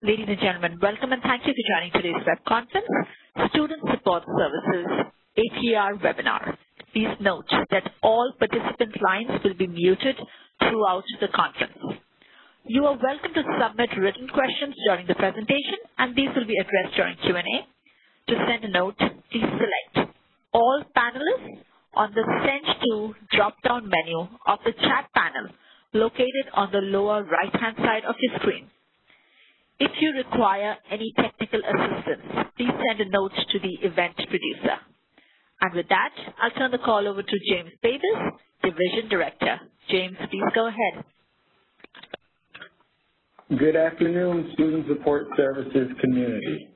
Ladies and gentlemen, welcome and thank you for joining today's web conference, Student Support Services APR webinar. Please note that all participant lines will be muted throughout the conference. You are welcome to submit written questions during the presentation, and these will be addressed during Q&A. To send a note, please select all panelists on the Send to drop-down menu of the chat panel located on the lower right-hand side of your screen. If you require any technical assistance, please send a note to the event producer. And with that, I'll turn the call over to James Davis, Division Director. James, please go ahead. Good afternoon, Student Support Services community,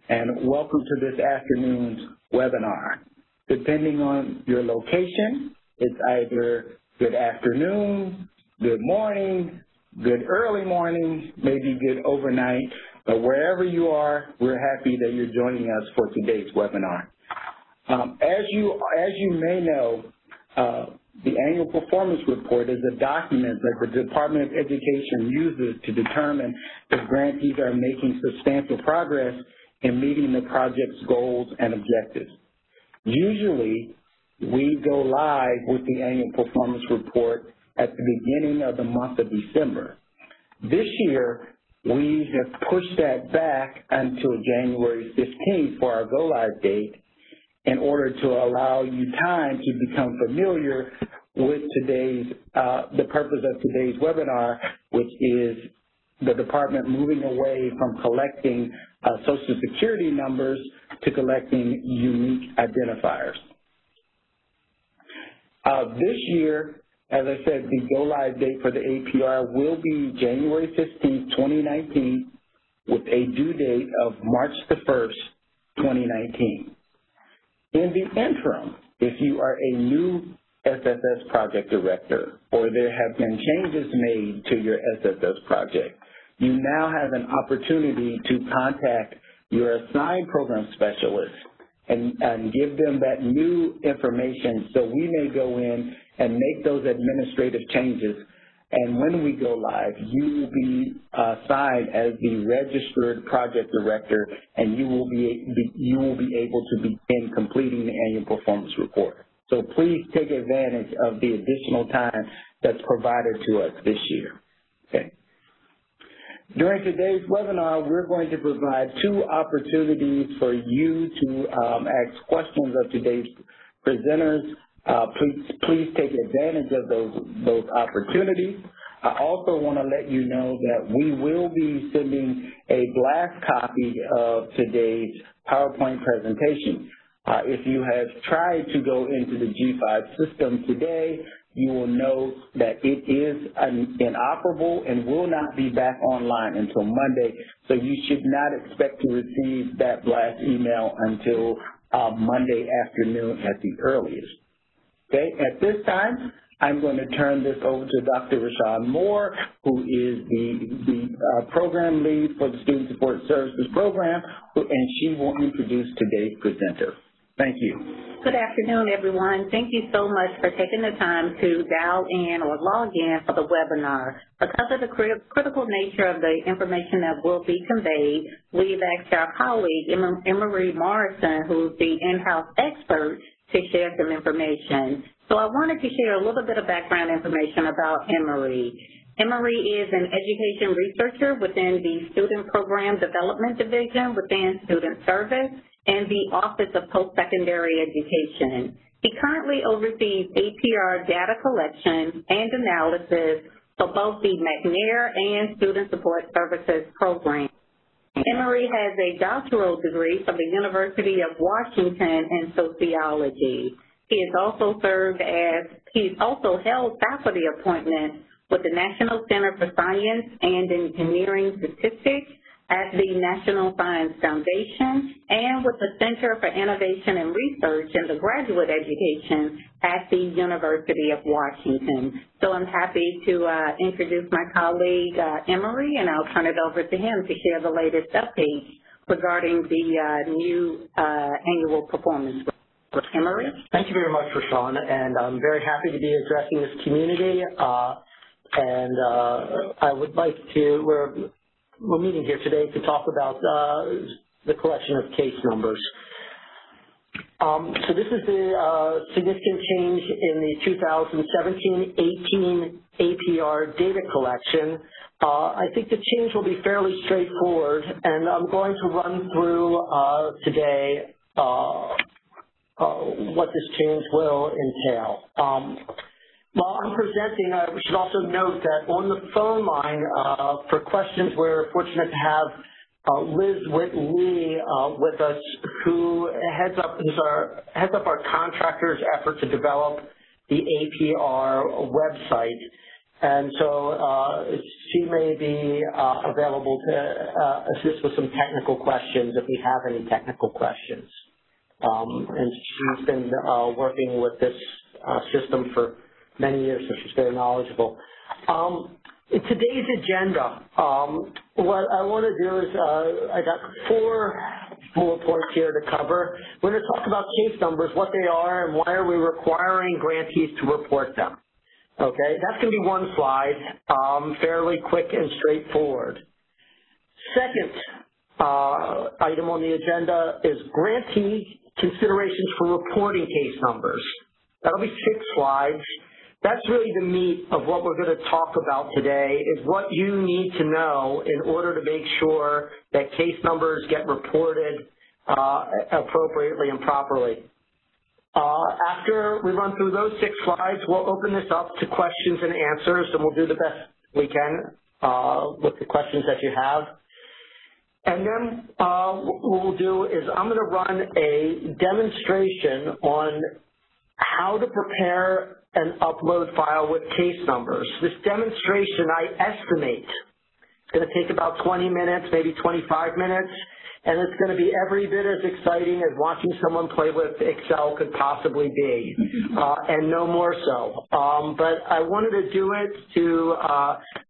and welcome to this afternoon's webinar. Depending on your location, it's either good afternoon, good morning, good early morning, maybe good overnight, but wherever you are, we're happy that you're joining us for today's webinar. As you may know, the annual performance report is a document that the Department of Education uses to determine if grantees are making substantial progress in meeting the project's goals and objectives. Usually, we go live with the annual performance report at the beginning of the month of December. This year, we have pushed that back until January 15th for our go-live date in order to allow you time to become familiar with the purpose of today's webinar, which is the department moving away from collecting Social Security numbers to collecting unique identifiers. This year, as I said, the go-live date for the APR will be January 15th, 2019, with a due date of March the 1st, 2019. In the interim, if you are a new SSS project director or there have been changes made to your SSS project, you now have an opportunity to contact your assigned program specialist and give them that new information so we may go in and make those administrative changes. And when we go live, you will be assigned as the registered project director, and you will be able to begin completing the annual performance report. So please take advantage of the additional time that's provided to us this year. Okay. During today's webinar, we're going to provide two opportunities for you to ask questions of today's presenters. Please take advantage of those opportunities. I also want to let you know that we will be sending a blast copy of today's PowerPoint presentation. If you have tried to go into the G5 system today, you will know that it is inoperable and will not be back online until Monday, so you should not expect to receive that blast email until Monday afternoon at the earliest. Okay, at this time, I'm going to turn this over to Dr. Rashawn Moore, who is the program lead for the Student Support Services program, and she will introduce today's presenter. Thank you. Good afternoon, everyone. Thank you so much for taking the time to dial in or log in for the webinar. Because of the critical nature of the information that will be conveyed, we've asked our colleague, Emery Morrison, who's the in-house expert, to share some information. So I wanted to share a little bit of background information about Emery. Emery is an education researcher within the Student Program Development Division within Student Service and the Office of Post-Secondary Education. He currently oversees APR data collection and analysis for both the McNair and Student Support Services programs. Emery has a doctoral degree from the University of Washington in sociology. He's also held faculty appointments with the National Center for Science and Engineering Statistics at the National Science Foundation and with the Center for Innovation and Research in the Graduate Education at the University of Washington. So I'm happy to introduce my colleague, Emery, and I'll turn it over to him to share the latest updates regarding the new annual performance. Emery? Thank you very much, Rashawn, and I'm very happy to be addressing this community. I would like to, we're meeting here today to talk about the collection of case numbers. So this is the significant change in the 2017-18 APR data collection. I think the change will be fairly straightforward, and I'm going to run through today what this change will entail. While I'm presenting, I should also note that on the phone line for questions, we're fortunate to have Liz Whitley with us, who heads up our contractors' effort to develop the APR website. And so she may be available to assist with some technical questions if we have any technical questions. And she's been working with this system for many years, so she's very knowledgeable. In today's agenda, what I want to do is I got 4 bullet points here to cover. We're going to talk about case numbers, what they are, and why are we requiring grantees to report them. Okay, that's going to be one slide, fairly quick and straightforward. Second item on the agenda is grantee considerations for reporting case numbers. That'll be 6 slides. That's really the meat of what we're going to talk about today, is what you need to know in order to make sure that case numbers get reported appropriately and properly. After we run through those 6 slides, we'll open this up to questions and answers, and we'll do the best we can with the questions that you have. And then what we'll do is I'm going to run a demonstration on how to prepare an upload file with case numbers. This demonstration, I estimate, it's going to take about 20 minutes, maybe 25 minutes, and it's going to be every bit as exciting as watching someone play with Excel could possibly be, and no more so. But I wanted to do it to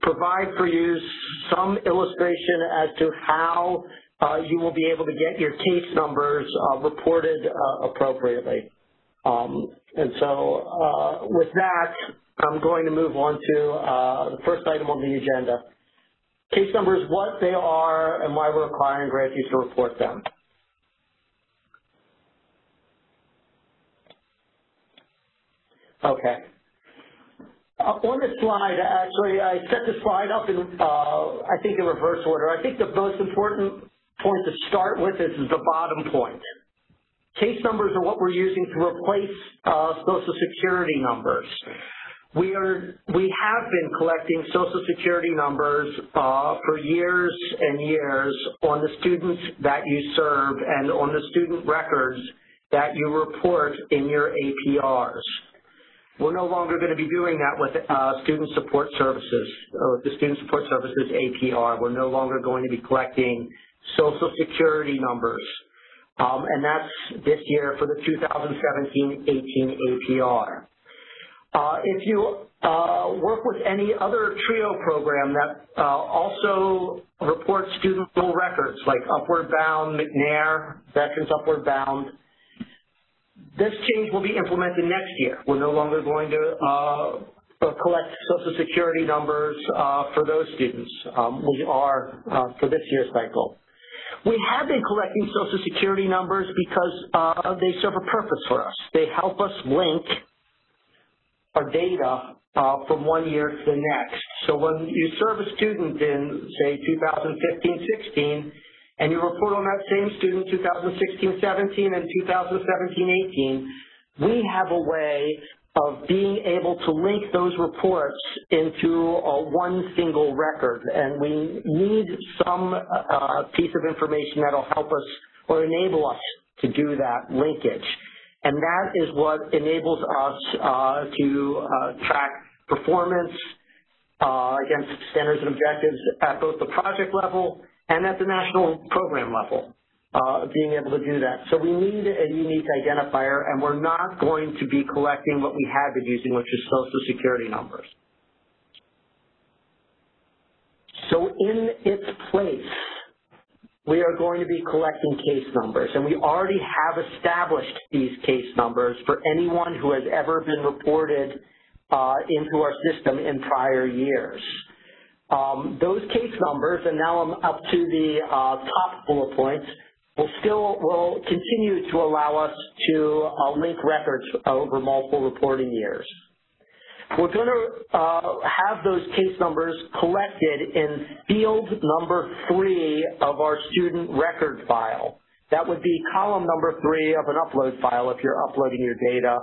provide for you some illustration as to how you will be able to get your case numbers reported appropriately. And so with that, I'm going to move on to the first item on the agenda. Case numbers, what they are and why we're requiring grantees to report them. Okay. On this slide, actually, I set the slide up in, I think, in reverse order. I think the most important point to start with is the bottom point. Case numbers are what we're using to replace Social Security numbers. We have been collecting Social Security numbers for years and years on the students that you serve and on the student records that you report in your APRs. We're no longer going to be doing that with Student Support Services, or the Student Support Services APR. We're no longer going to be collecting Social Security numbers. And that's this year for the 2017-18 APR. If you work with any other TRIO program that also reports student full records, like Upward Bound, McNair, Veterans Upward Bound, this change will be implemented next year. We're no longer going to collect Social Security numbers for those students. We are for this year's cycle. We have been collecting Social Security numbers because they serve a purpose for us. They help us link our data from one year to the next. So when you serve a student in, say, 2015-16, and you report on that same student 2016-17 and 2017-18, we have a way of being able to link those reports into one single record. And we need some piece of information that will help us or enable us to do that linkage. And that is what enables us to track performance against standards and objectives at both the project level and at the national program level, being able to do that. So we need a unique identifier, and we're not going to be collecting what we had been using, which is Social Security numbers. So in its place, we are going to be collecting case numbers, and we already have established these case numbers for anyone who has ever been reported into our system in prior years. Those case numbers, and now I'm up to the top bullet points, will continue to allow us to link records over multiple reporting years. We're going to have those case numbers collected in field number 3 of our student record file. That would be column number 3 of an upload file if you're uploading your data,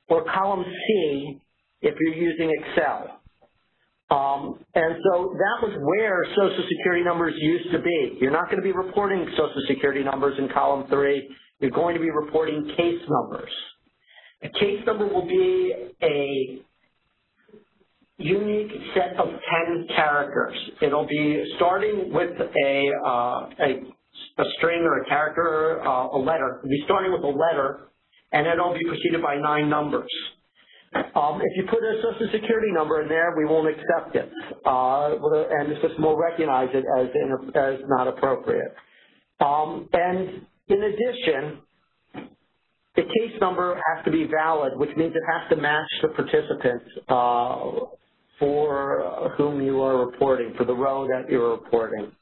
or column C if you're using Excel. And so that was where Social Security numbers used to be. You're not going to be reporting Social Security numbers in column 3. You're going to be reporting case numbers. A case number will be a unique set of 10 characters. It'll be starting with a string or a character, a letter. It'll be starting with a letter, and it'll be preceded by 9 numbers. If you put a Social Security number in there, we won't accept it, and the system will recognize it as not appropriate. And in addition, the case number has to be valid, which means it has to match the participant for whom you are reporting, for the row that you're reporting.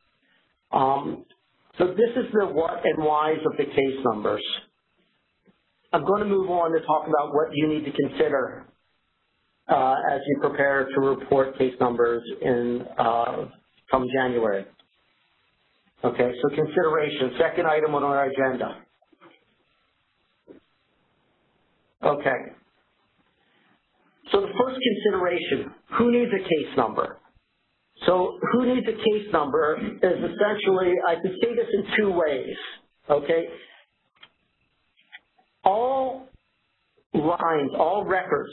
So this is the what and whys of the case numbers. I'm going to move on to talk about what you need to consider as you prepare to report case numbers from January. Okay, so consideration, second item on our agenda. Okay. So the first consideration, who needs a case number? So who needs a case number is essentially, I can say this in 2 ways, okay? All lines, all records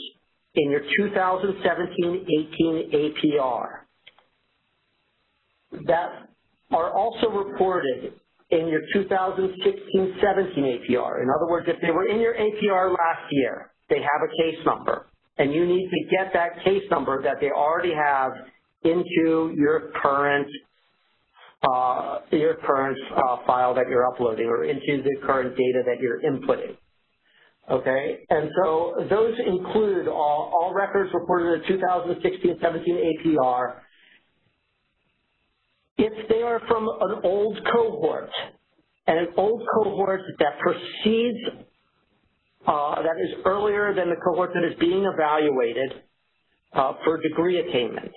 in your 2017-18 APR that are also reported in your 2016-17 APR. In other words, if they were in your APR last year, they have a case number, and you need to get that case number that they already have into your current file that you're uploading, or into the current data that you're inputting. Okay, and so those include all records reported in the 2016-17 APR. If they are from an old cohort, and an old cohort that precedes, that is earlier than the cohort that is being evaluated for degree attainment,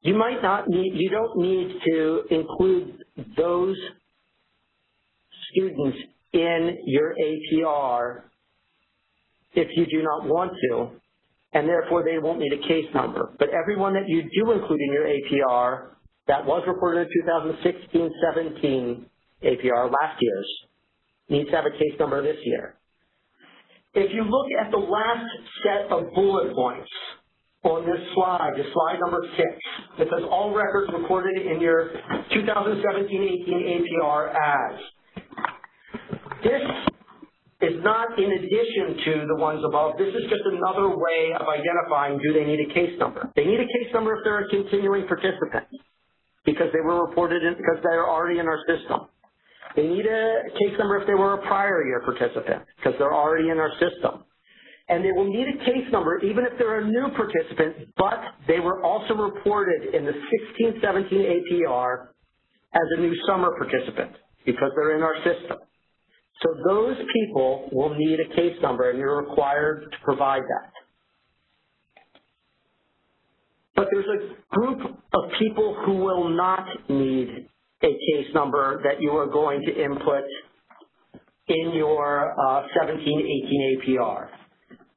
you don't need to include those students in your APR if you do not want to, and therefore they won't need a case number. But everyone that you do include in your APR that was reported in 2016-17 APR, last year's, needs to have a case number this year. If you look at the last set of bullet points on this slide, slide number 6, it says all records reported in your 2017-18 APR as. This is not in addition to the ones above. This is just another way of identifying, do they need a case number? They need a case number if they're a continuing participant, because they were reported in, because they're already in our system. They need a case number if they were a prior year participant, because they're already in our system. And they will need a case number even if they're a new participant, but they were also reported in the 16-17 APR as a new summer participant, because they're in our system. So those people will need a case number, and you're required to provide that. But there's a group of people who will not need a case number that you are going to input in your 17-18 APR.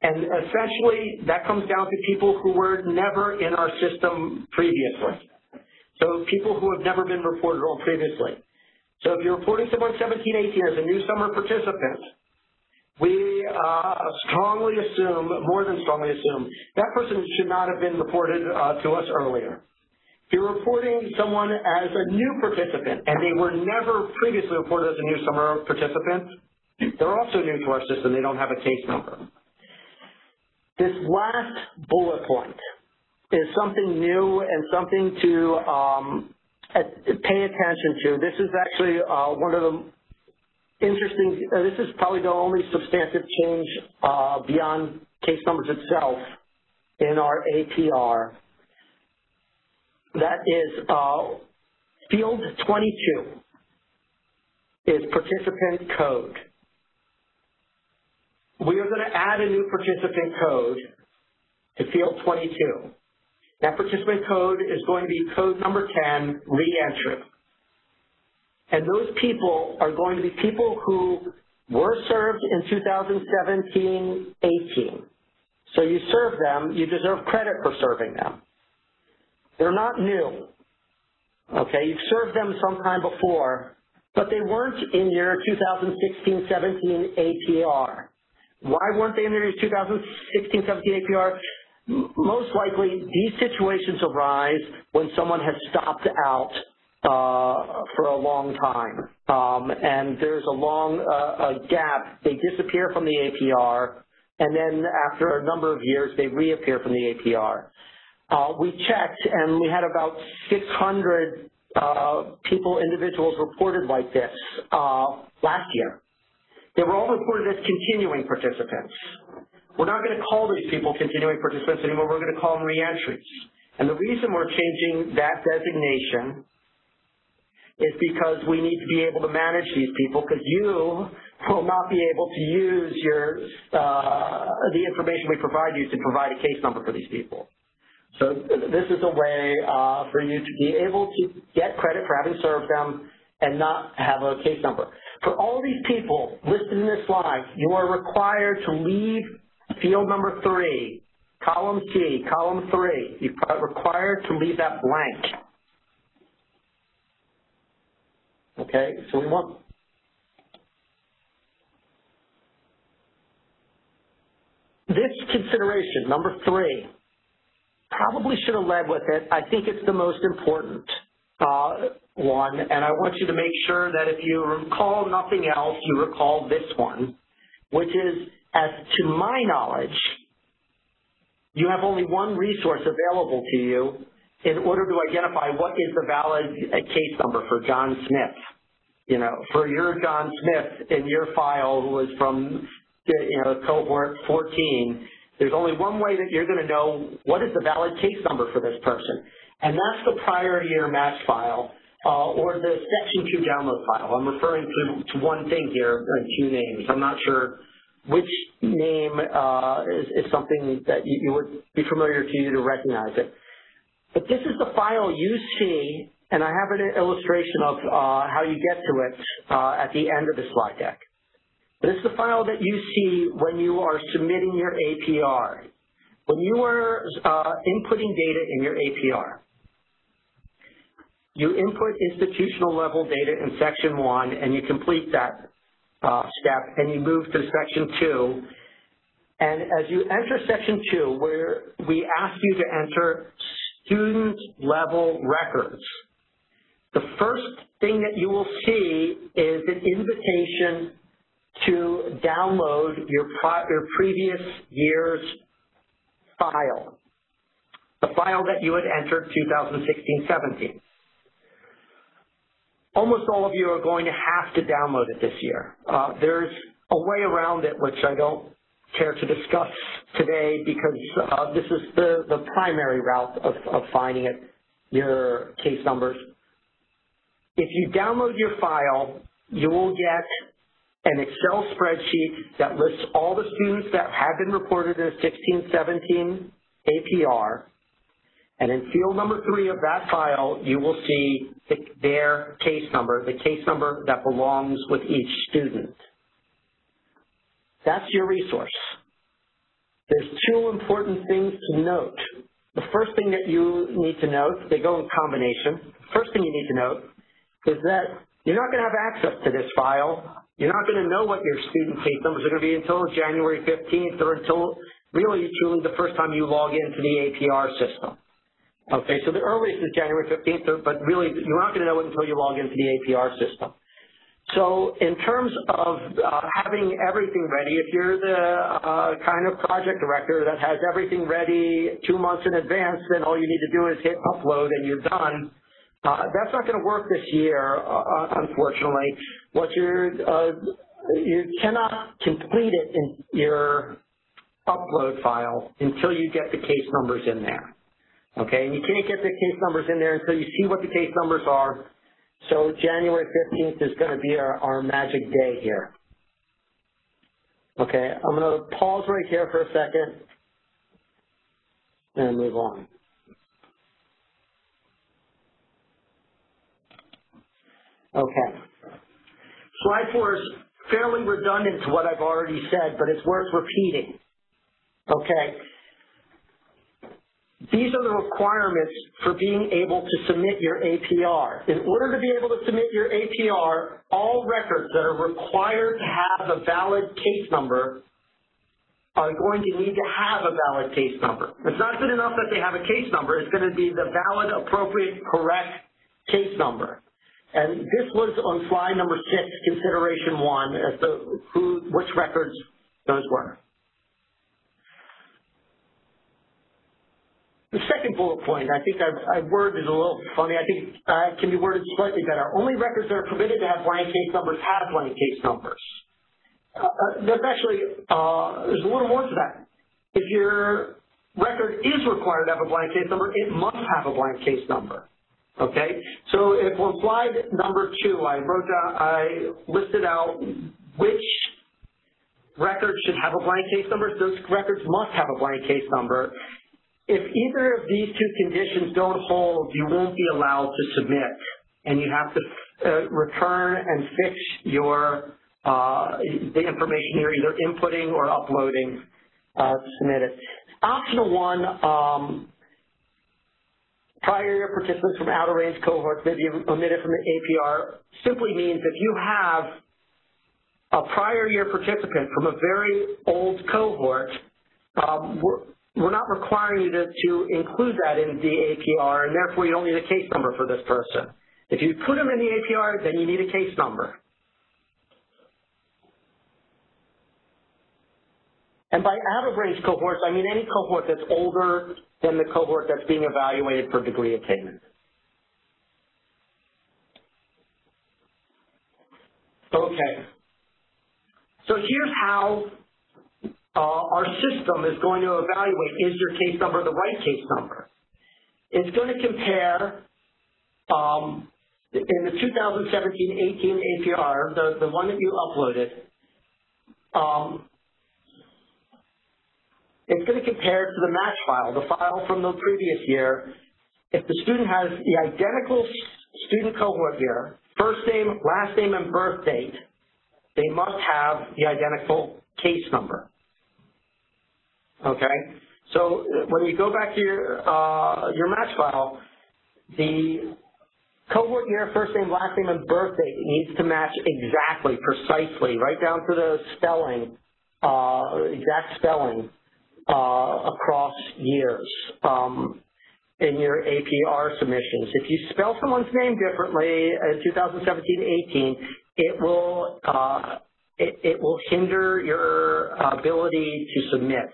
And essentially, that comes down to people who were never in our system previously. So people who have never been reported on previously. So if you're reporting someone 17-18 as a new summer participant, we strongly assume, more than strongly assume, that person should not have been reported to us earlier. If you're reporting someone as a new participant and they were never previously reported as a new summer participant, they're also new to our system. They don't have a case number. This last bullet point is something new and something to pay attention to. This is actually one of the interesting, this is probably the only substantive change beyond case numbers itself in our APR. that is field 22 is participant code. We are going to add a new participant code to field 22. That participant code is going to be code number 10, re-entry. And those people are going to be people who were served in 2017-18. So you serve them, you deserve credit for serving them. They're not new. Okay, you've served them sometime before, but they weren't in your 2016-17 APR. Why weren't they in your 2016-17 APR? Most likely, these situations arise when someone has stopped out for a long time, and there's a long gap. They disappear from the APR, and then after a number of years, they reappear from the APR. We checked, and we had about 600 individuals reported like this last year. They were all reported as continuing participants. We're not going to call these people continuing participants anymore. We're going to call them reentries. And the reason we're changing that designation is because we need to be able to manage these people, because you will not be able to use the information we provide you to provide a case number for these people. So this is a way for you to be able to get credit for having served them and not have a case number. For all these people listed in this slide, you are required to leave field number 3, column C, column 3. You're required to leave that blank. Okay, so we want this consideration, number 3, probably should have led with it. I think it's the most important one, and I want you to make sure that if you recall nothing else, you recall this one, which is, as to my knowledge, you have only one resource available to you in order to identify what is the valid case number for John Smith. You know, for your John Smith in your file who was from, cohort 14, there's only one way that you're going to know what is the valid case number for this person, and that's the prior year match file or the section 2 download file. I'm referring to one thing here, 2 names. I'm not sure which name is something that you would be familiar to you to recognize it. But this is the file you see, and I have an illustration of how you get to it at the end of the slide deck. This is the file that you see when you are submitting your APR. When you are inputting data in your APR, you input institutional level data in section 1, and you complete that step, and you move to section 2. And as you enter section 2, where we ask you to enter student level records, the first thing that you will see is an invitation to download your previous year's file, the file that you had entered 2016-17. Almost all of you are going to have to download it this year. There's a way around it, which I don't care to discuss today because this is the primary route of finding it, your case numbers. If you download your file, you will get an Excel spreadsheet that lists all the students that have been reported in a 16-17 APR, and in field number 3 of that file, you will see their case number, the case number that belongs with each student. That's your resource. There's 2 important things to note. The first thing that you need to note, they go in combination. The first thing you need to note is that you're not going to have access to this file. You're not going to know what your student case numbers are going to be until January 15th or until really truly the first time you log into the APR system. Okay, so the earliest is January 15th, but really you're not going to know it until you log into the APR system. So in terms of having everything ready, if you're the kind of project director that has everything ready 2 months in advance, then all you need to do is hit upload and you're done. That's not going to work this year, unfortunately. What you cannot complete it in your upload file until you get the case numbers in there. Okay, and you can't get the case numbers in there until you see what the case numbers are. So January 15th is going to be our magic day here. Okay, I'm going to pause right here for a second and move on. Okay. Slide 4 is fairly redundant to what I've already said, but it's worth repeating. Okay. These are the requirements for being able to submit your APR. In order to be able to submit your APR, all records that are required to have a valid case number are going to need to have a valid case number. It's not good enough that they have a case number. It's going to be the valid, appropriate, correct case number. And this was on slide number 6, consideration 1, as to which records those were. The second bullet point, I think I worded a little funny. I think it can be worded slightly better. Only records that are permitted to have blank case numbers have blank case numbers. That's actually, there's a little more to that. If your record is required to have a blank case number, it must have a blank case number. Okay? So if on slide number 2, I listed out which records should have a blank case number, those records must have a blank case number. If either of these two conditions don't hold, you won't be allowed to submit, and you have to return and fix your the information you're either inputting or uploading to submit it. Optional 1, prior year participants from outer range cohorts may be omitted from the APR, simply means if you have a prior year participant from a very old cohort, we're not requiring you to include that in the APR, and therefore you don't need a case number for this person. If you put them in the APR, then you need a case number. And by out-of-range cohorts, I mean any cohort that's older than the cohort that's being evaluated for degree attainment. Okay. So here's how our system is going to evaluate, is your case number the right case number? It's going to compare, in the 2017-18 APR, the one that you uploaded, it's going to compare to the match file, the file from the previous year. If the student has the identical student cohort year, first name, last name, and birth date, they must have the identical case number. Okay, so when you go back to your match file, the cohort year, first name, last name, and birth date needs to match exactly, precisely, right down to the spelling, exact spelling across years in your APR submissions. If you spell someone's name differently in 2017-18, it will hinder your ability to submit.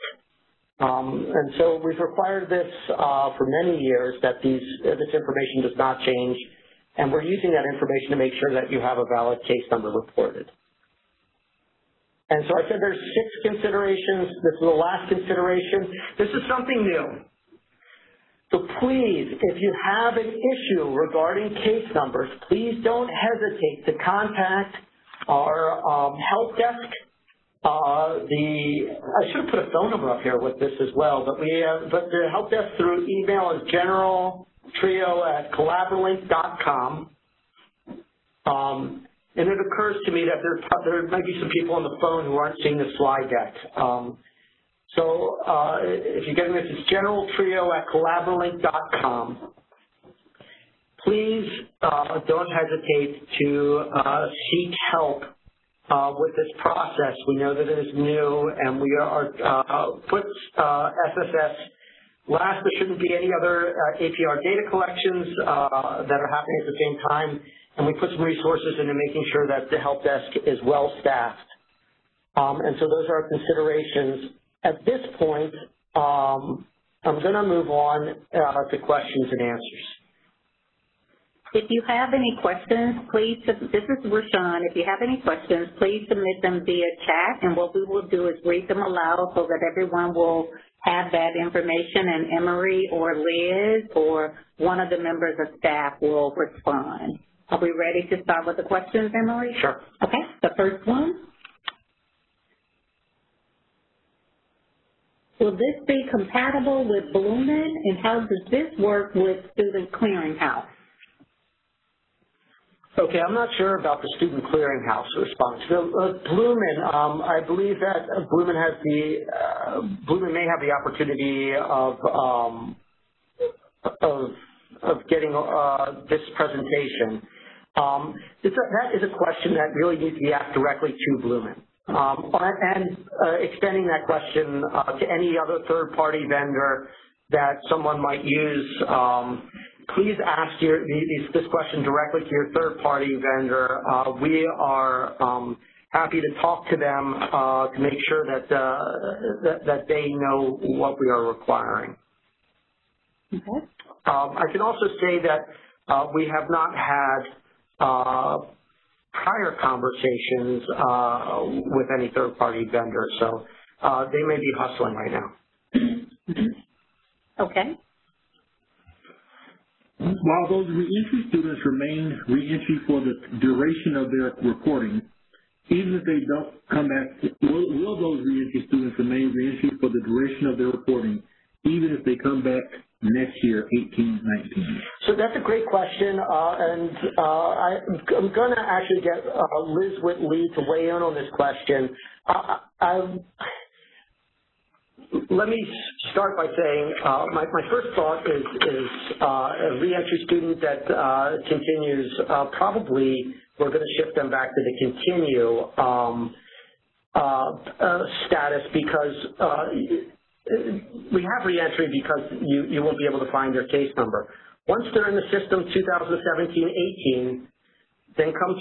And so we've required this for many years, that this information does not change, and we're using that information to make sure that you have a valid case number reported. And so I said there's 6 considerations. This is the last consideration. This is something new. So please, if you have an issue regarding case numbers, please don't hesitate to contact our help desk. I should have put a phone number up here with this as well, but the help desk through email is generaltrio@collaboralink.com. And it occurs to me that there might be some people on the phone who aren't seeing the slide deck. So if you're getting this, it's generaltrio@collaboralink.com. Please don't hesitate to seek help with this process. We know that it is new, and we are put SSS last. There shouldn't be any other APR data collections that are happening at the same time, and we put some resources into making sure that the help desk is well staffed. And so those are our considerations. At this point, I'm going to move on to questions and answers. If you have any questions, please, this is Rashawn. If you have any questions, please submit them via chat, and what we will do is read them aloud so that everyone will have that information, and Emery or Liz or one of the members of staff will respond. Are we ready to start with the questions, Emery? Sure. Okay, the first one. Will this be compatible with Bloomin', and how does this work with Student Clearinghouse? Okay, I'm not sure about the Student Clearinghouse response. So, Bloomin', I believe that Bloomin' has Bloomin' may have the opportunity of getting this presentation. That is a question that really needs to be asked directly to Bloomin'. And extending that question to any other third-party vendor that someone might use, please ask this question directly to your third-party vendor. We are happy to talk to them to make sure that they know what we are requiring. Okay. I can also say that we have not had prior conversations with any third-party vendor, so they may be hustling right now. Okay. While those reentry students remain reentry for the duration of their reporting, even if they don't come back, will those reentry students remain reentry for the duration of their reporting, even if they come back next year, 18-19? So that's a great question, and I'm going to actually get Liz Whitley to weigh in on this question. Let me start by saying my first thought is a reentry student that continues, probably we're going to shift them back to the continue status, because we have reentry because you won't be able to find their case number. Once they're in the system 2017-18, then come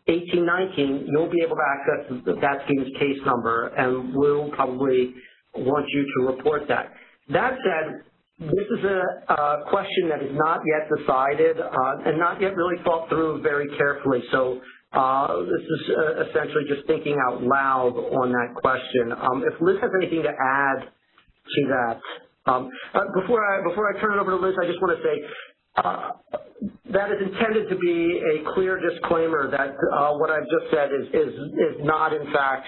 2018-19, you'll be able to access that student's case number, and we'll probably want you to report that. That said, this is a question that is not yet decided and not yet really thought through very carefully. So this is essentially just thinking out loud on that question. If Liz has anything to add to that, before I turn it over to Liz, I just want to say that is intended to be a clear disclaimer that what I've just said is not in fact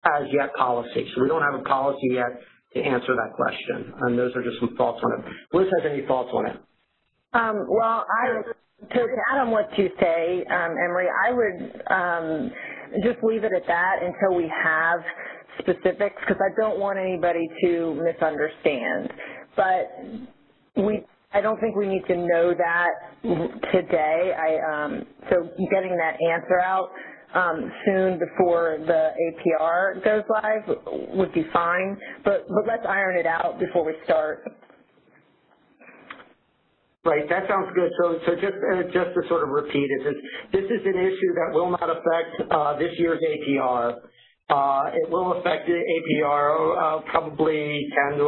as yet policy. So we don't have a policy yet to answer that question, and those are just some thoughts on it. Liz has any thoughts on it? Well, to add on what you say, Emery, I would just leave it at that until we have specifics, because I don't want anybody to misunderstand. But I don't think we need to know that today. So getting that answer out soon before the APR goes live would be fine. But let's iron it out before we start. Right, that sounds good. So just to sort of repeat it, this is an issue that will not affect this year's APR. It will affect the APR probably 10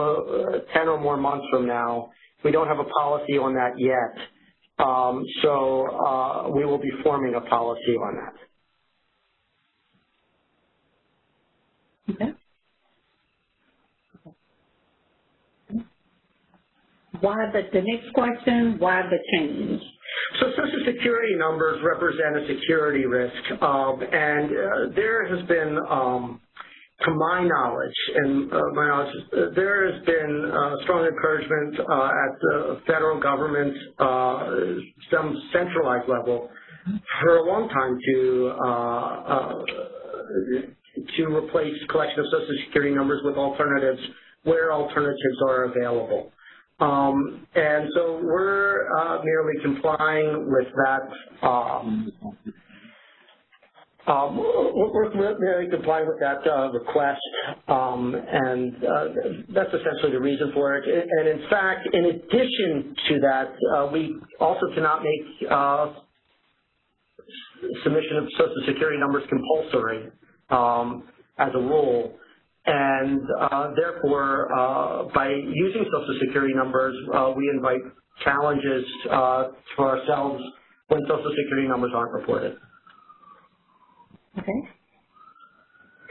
or more months from now. We don't have a policy on that yet. So we will be forming a policy on that. Okay. Why the next question, why the change? So Social Security numbers represent a security risk, and there has been, to my knowledge, there has been strong encouragement at the federal government, some centralized level, for a long time to replace collection of Social Security numbers with alternatives where alternatives are available. And so we're merely complying with that. We're merely complying with that request, and that's essentially the reason for it. And in fact, in addition to that, we also cannot make submission of Social Security numbers compulsory as a rule. And therefore, by using Social Security numbers, we invite challenges for ourselves when Social Security numbers aren't reported. Okay.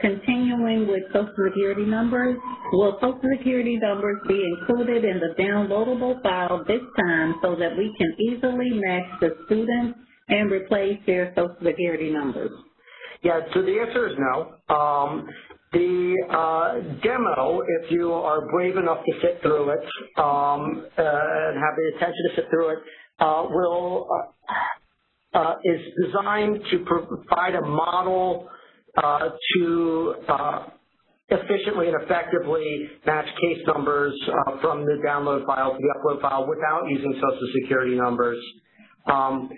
Continuing with Social Security numbers, will Social Security numbers be included in the downloadable file this time so that we can easily match the students and replace their Social Security numbers? Yeah, so the answer is no. The demo, if you are brave enough to sit through it and have the attention to sit through it, is designed to provide a model to efficiently and effectively match case numbers from the download file to the upload file without using Social Security numbers. And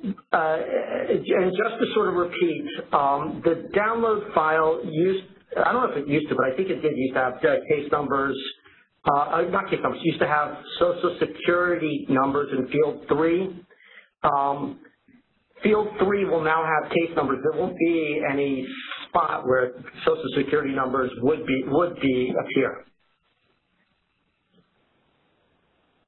just to sort of repeat, the download file I don't know if it used to, but I think it did used to have case numbers, not case numbers, used to have Social Security numbers in field 3. Field 3 will now have case numbers. There won't be any spot where Social Security numbers would appear.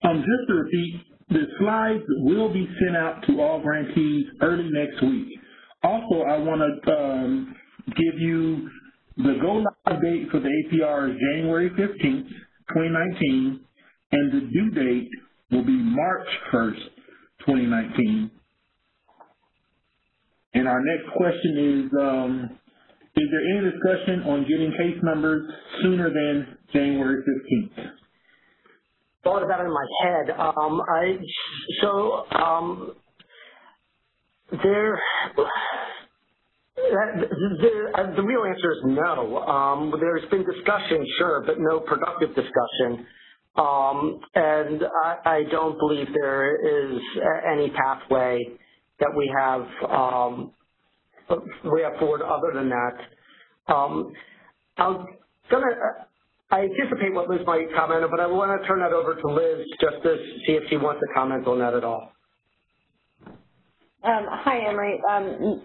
Just to repeat, the slides will be sent out to all grantees early next week. Also, I want to give you the go-live date for the APR is January 15th, 2019, and the due date will be March 1st, 2019. And our next question is there any discussion on getting case numbers sooner than January 15th? Thought of that in my head. The real answer is no. There's been discussion, sure, but no productive discussion. And I don't believe there is any pathway that we have forward other than that. I anticipate what Liz might comment on, but I want to turn that over to Liz just to see if she wants to comment on that at all. Hi, Emery.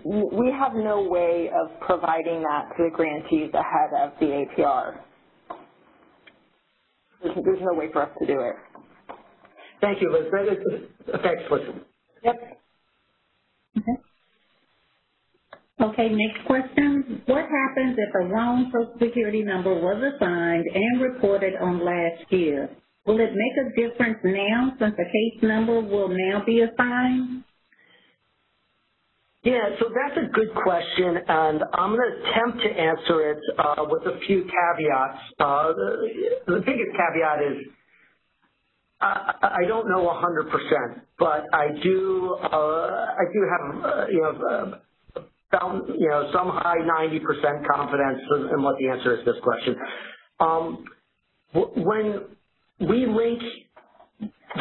We have no way of providing that to the grantees ahead of the APR. There's no way for us to do it. Thank you, Liz. Thanks, Liz. Yep. Okay, next question. What happens if a wrong Social Security number was assigned and reported on last year? Will it make a difference now since the case number will now be assigned? Yeah, so that's a good question, and I'm going to attempt to answer it with a few caveats. The biggest caveat is I don't know 100%, but I do have some high 90% confidence in what the answer is to this question. When we link,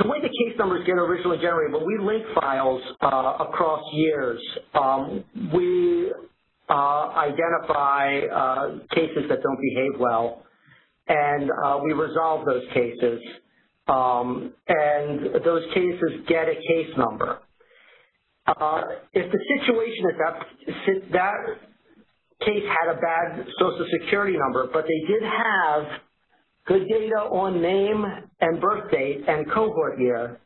the way the case numbers get originally generated, when we link files across years, we identify cases that don't behave well, and we resolve those cases, and those cases get a case number. If the situation is that case had a bad Social Security number, but they did have good data on name and birth date and cohort year,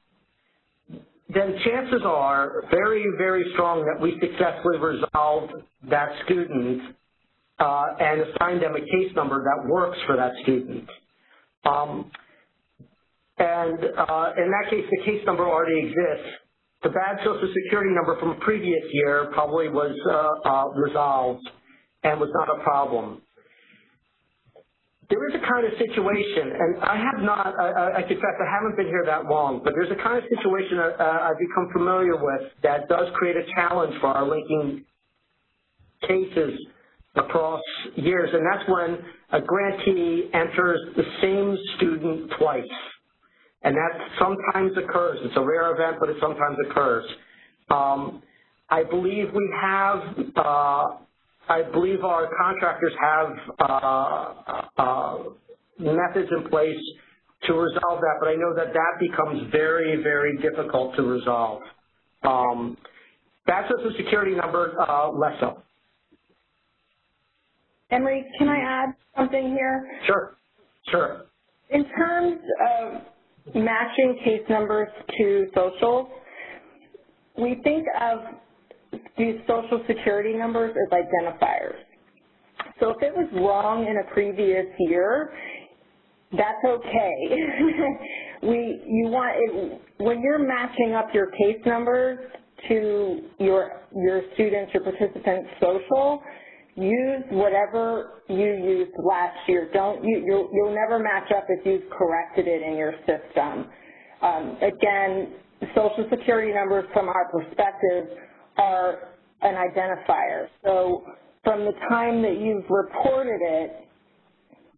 then chances are very, very strong that we successfully resolved that student and assigned them a case number that works for that student. And in that case, the case number already exists. The bad Social Security number from a previous year probably was resolved and was not a problem. There is a kind of situation, and I confess I haven't been here that long, but there's a kind of situation I've become familiar with that does create a challenge for our linking cases across years, and that's when a grantee enters the same student twice. And that sometimes occurs. It's a rare event, but it sometimes occurs. I believe our contractors have methods in place to resolve that, but I know that that becomes very, very difficult to resolve. That Social Security number, less so. Emery, can I add something here? Sure. In terms of matching case numbers to socials, we think of these Social Security numbers as identifiers. So if it was wrong in a previous year, that's okay. When you're matching up your case numbers to your students, your participants' social, use whatever you used last year. You'll never match up if you've corrected it in your system. Again, Social Security numbers from our perspective are an identifier. So from the time that you've reported it,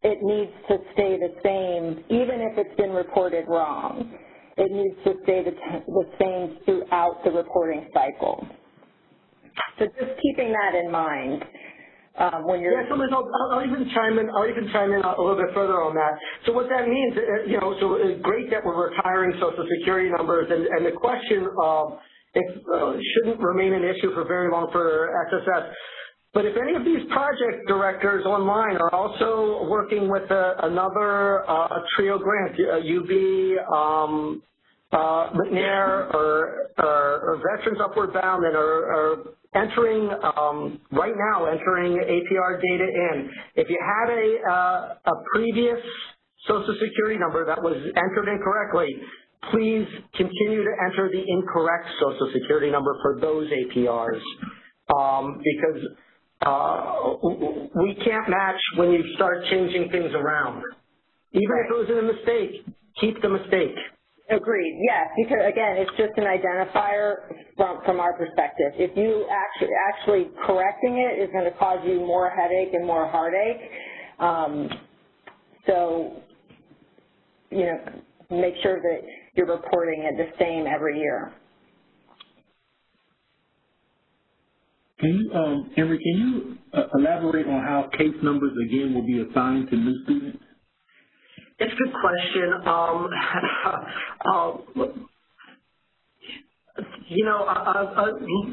it needs to stay the same, even if it's been reported wrong. It needs to stay the same throughout the reporting cycle. So just keeping that in mind when you're. Yeah, so Liz, I'll even chime in. I'll even chime in a little bit further on that. So what that means, so it's great that we're retiring Social Security numbers, and the question shouldn't remain an issue for very long for SSS. But if any of these project directors online are also working with another TRIO grant, UB, McNair, or Veterans Upward Bound, and are entering, right now, entering APR data in, if you had a previous Social Security number that was entered incorrectly, please continue to enter the incorrect Social Security number for those APRs because we can't match when you start changing things around. Even if it was a mistake, keep the mistake. Agreed, yes, because again, it's just an identifier from our perspective. If you actually correcting it is going to cause you more headache and more heartache. So, make sure that you're reporting it the same every year. Can you, Emory, can you elaborate on how case numbers, again, will be assigned to new students? It's a good question. I'm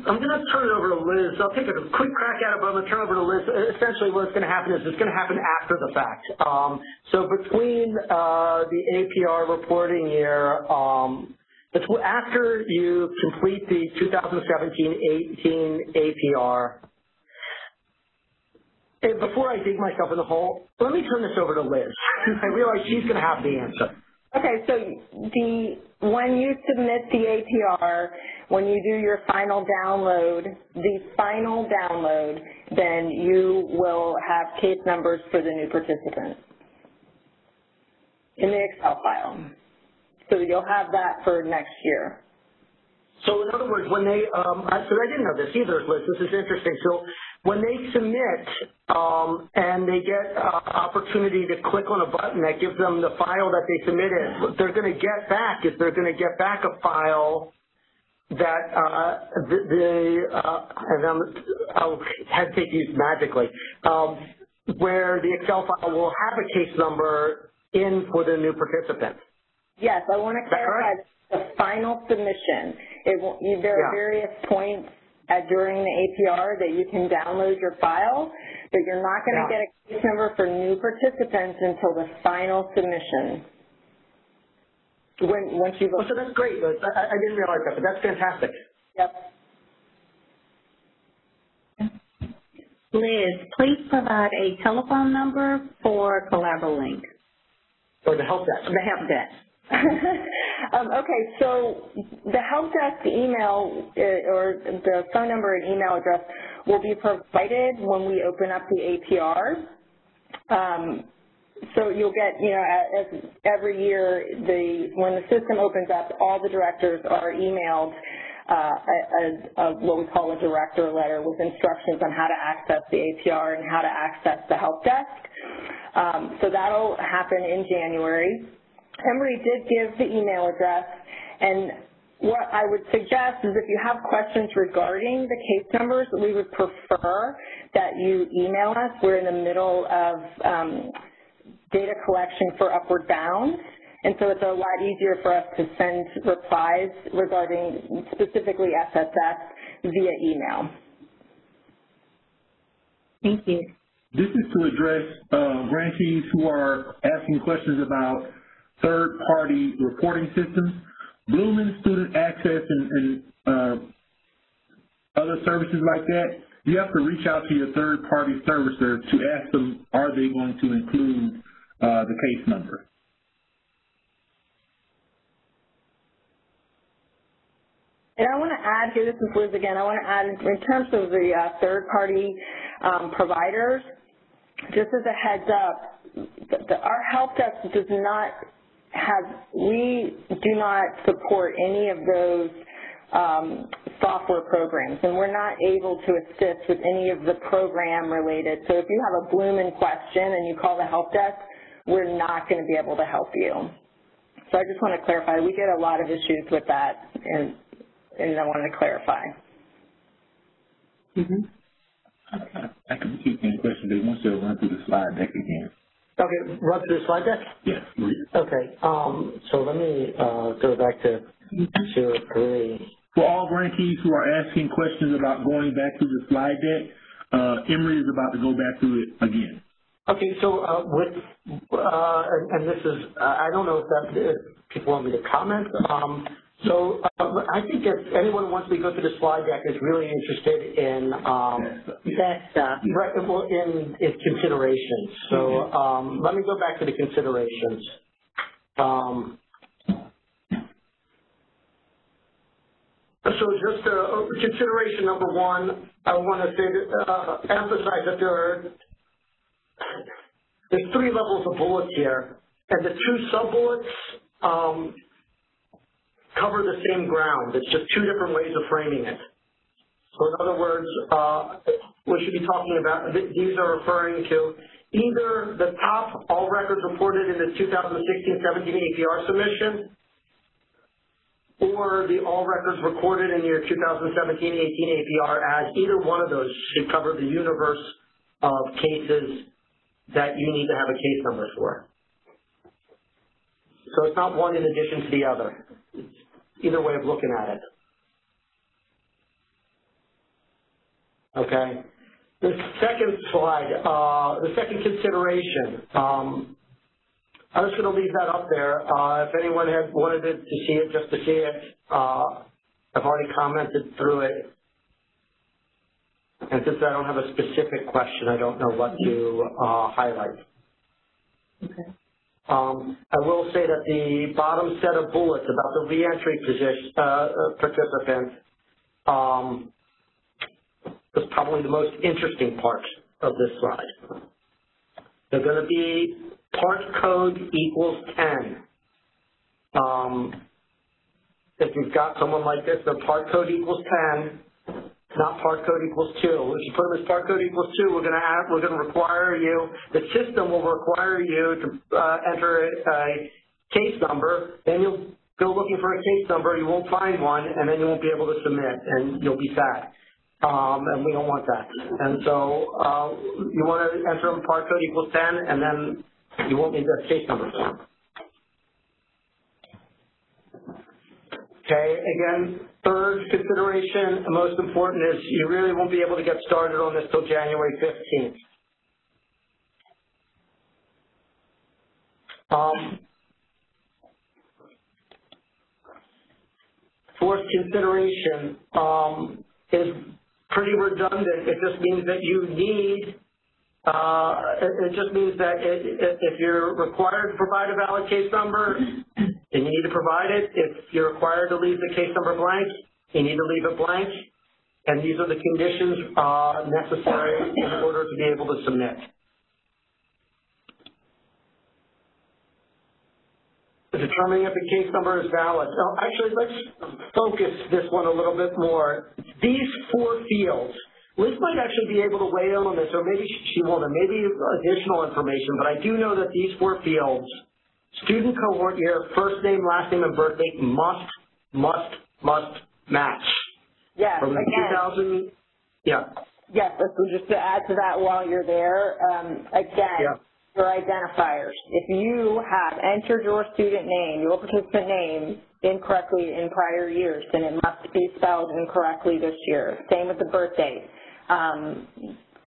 going to turn it over to Liz. I'll take a quick crack at it, but I'm going to turn it over to Liz. Essentially what's going to happen is it's going to happen after the fact. So between the APR reporting year, after you complete the 2017-18 APR, before I dig myself in the hole, let me turn this over to Liz. I realize she's going to have the answer. Okay, so when you submit the APR, when you do your final download, then you will have case numbers for the new participant in the Excel file. So you'll have that for next year. So in other words, when they, so I didn't know this either, Liz, this is interesting. So when they submit and they get opportunity to click on a button that gives them the file that they submitted, what they're going to get back is they're going to get back a file that and I'll hesitate to use magically, where the Excel file will have a case number in for the new participant. Yes, I want to clarify the final submission. There are various points during the APR that you can download your file, but you're not going to get a case number for new participants until the final submission. Once you've so that's great. I didn't realize that, but that's fantastic. Yep. Liz, please provide a telephone number for CollaboLink. Or the help desk. The help desk. Okay, so the help desk email or the phone number and email address will be provided when we open up the APR. So you'll get, as every year, when the system opens up, all the directors are emailed what we call a director letter with instructions on how to access the APR and how to access the help desk. So that'll happen in January. Emory did give the email address, and what I would suggest is if you have questions regarding the case numbers, we would prefer that you email us. We're in the middle of data collection for Upward Bound, and so it's a lot easier for us to send replies regarding specifically SSS via email. Thank you. This is to address grantees who are asking questions about third-party reporting systems. Blooming Student Access and other services like that you have to reach out to your third-party servicer to ask them, are they going to include the case number? And I want to add here, this is Liz again, I want to add in terms of the third-party providers, just as a heads up, our help desk does not have, we do not support any of those software programs, and we're not able to assist with any of the program related. So if you have a Bloomin' question and you call the help desk, we're not going to be able to help you. So I just want to clarify, we get a lot of issues with that, and I wanted to clarify. I can keep any questions. They want you to run through the slide deck again. Okay, run through the slide deck? Yes. Okay, so let me go back to 2 or 3. For all grantees who are asking questions about going back through the slide deck, Emory is about to go back through it again. Okay, so and this is, I don't know if people want me to comment. So I think if anyone who wants me to go through the slide deck is really interested in right, well, in considerations. So let me go back to the considerations. So just consideration number 1, I want to say that, emphasize that there's 3 levels of bullets here, and the 2 sub-bullets cover the same ground. It's just 2 different ways of framing it. So in other words, we should be talking about, these are referring to either the top all records reported in the 2016-17 APR submission, or the all records recorded in your 2017-18 APR, as either one of those should cover the universe of cases that you need to have a case number for. So it's not one in addition to the other. It's either way of looking at it. Okay. The second slide, the second consideration, I'm just going to leave that up there. If anyone had wanted to see it, just to see it, I've already commented through it. And since I don't have a specific question, I don't know what to highlight. Okay. I will say that the bottom set of bullets about the reentry participant is probably the most interesting part of this slide. They're going to be part code equals 10. If you've got someone like this, their part code equals 10, not part code equals 2. If you put them as part code equals 2, we're going to require you, the system will require you to enter a case number, then you'll go looking for a case number, you won't find one, and then you won't be able to submit, and you'll be sad. And we don't want that. And so you want to enter them part code equals 10, and then you won't need the case number for them. Okay, again, third consideration, the most important, is you really won't be able to get started on this till January 15th. Fourth consideration is pretty redundant. It just means that you need, it just means that if you're required to provide a valid case number, then you need to provide it. If you're required to leave the case number blank, you need to leave it blank. And these are the conditions necessary in order to be able to submit. Determining if the case number is valid. So actually, let's focus this one a little bit more. These 4 fields, Liz might actually be able to weigh in on this, or maybe she won't, and maybe additional information, but I do know that these 4 fields, student cohort year, first name, last name, and birthday, must match. Yes, from the 2000, yeah. Yes, just to add to that while you're there, again, yeah. Your identifiers. If you have entered your student name, your participant name, incorrectly in prior years, then it must be spelled incorrectly this year. Same with the birthday.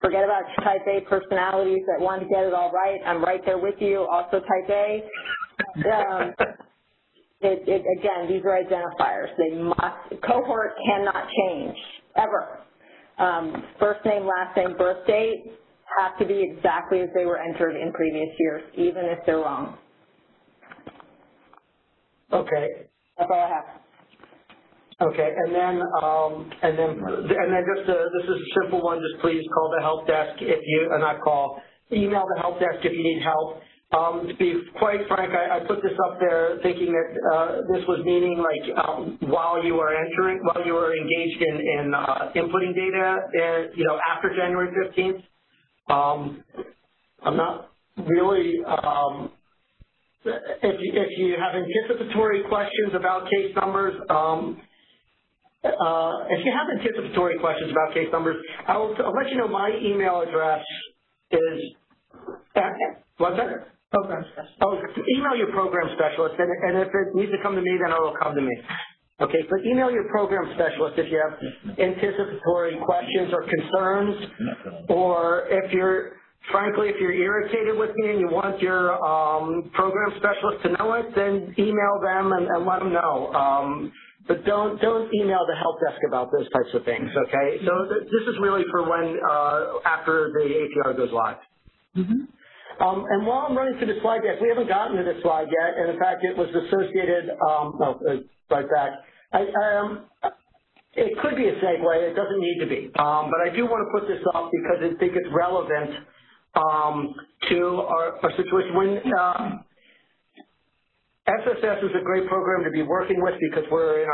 Forget about type A personalities that want to get it all right. I'm right there with you. Also type A. Again, these are identifiers. They must, cohort cannot change, ever. First name, last name, birth date have to be exactly as they were entered in previous years, even if they're wrong. Okay. That's all I have. Okay, and then just this is a simple one. Just please call the help desk if you, not call, email the help desk if you need help. To be quite frank, I put this up there thinking that this was meaning like while you were engaged in inputting data, after January 15th. I'm not really. If you have anticipatory questions about case numbers, I'll let you know my email address is. What's that? Program specialist. Oh, email your program specialist, and if it needs to come to me, then it'll come to me. Okay, so email your program specialist if you have anticipatory questions or concerns, or if you're irritated with me and you want your program specialist to know it, then email them and let them know. But don't email the help desk about those types of things, okay? So this is really for when, after the APR goes live. Mm-hmm. And while I'm running through the slide deck, we haven't gotten to this slide yet, and in fact it was associated, right back. It could be a segue, it doesn't need to be, but I do want to put this up because I think it's relevant to our situation. When SSS is a great program to be working with because we're in,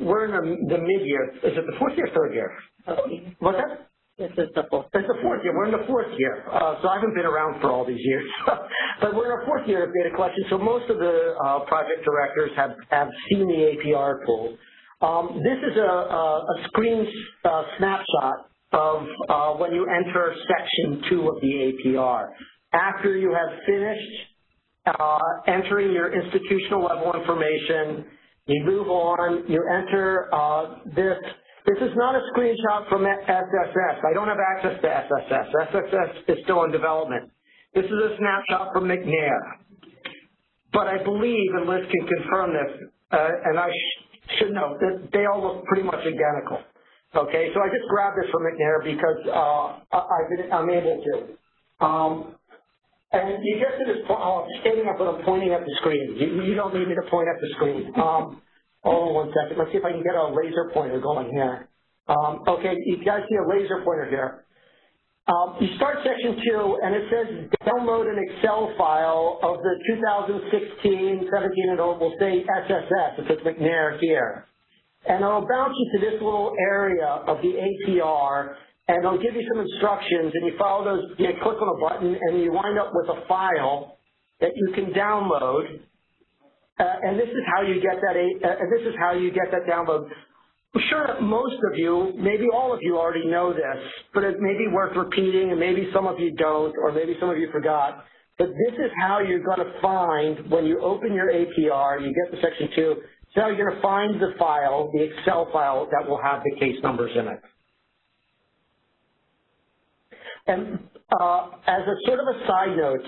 we're in the mid-year. Is it the fourth year or third year? What's that? This is the fourth. It's the fourth year. We're in the fourth year. So I haven't been around for all these years. But we're in our fourth year of data collection, so most of the project directors have seen the APR tool. This is a screen snapshot of when you enter section 2 of the APR. After you have finished entering your institutional level information, you move on, you enter this. This is not a screenshot from SSS. I don't have access to SSS. SSS is still in development. This is a snapshot from McNair. But I believe, and Liz can confirm this, and I should note that they all look pretty much identical. Okay, so I just grabbed this from McNair because I'm able to. And you get to this point, I'm standing up and I'm pointing at the screen. You don't need me to point at the screen. Hold on 1 second. Let's see if I can get a laser pointer going here. Okay, you guys see a laser pointer here. You start section 2, and it says download an Excel file of the 2016, 17, and it will say SSS, if it's McNair here. And it'll bounce you to this little area of the APR, and it'll give you some instructions, and you follow those, you click on a button, and you wind up with a file that you can download. And this is how you get that download. I'm sure most of you, maybe all of you already know this, but it may be worth repeating, and maybe some of you don't, or maybe some of you forgot. But this is how you're going to find, when you open your APR, you get to section 2, this is how you're going to find the file, the Excel file that will have the case numbers in it. And as a sort of a side note,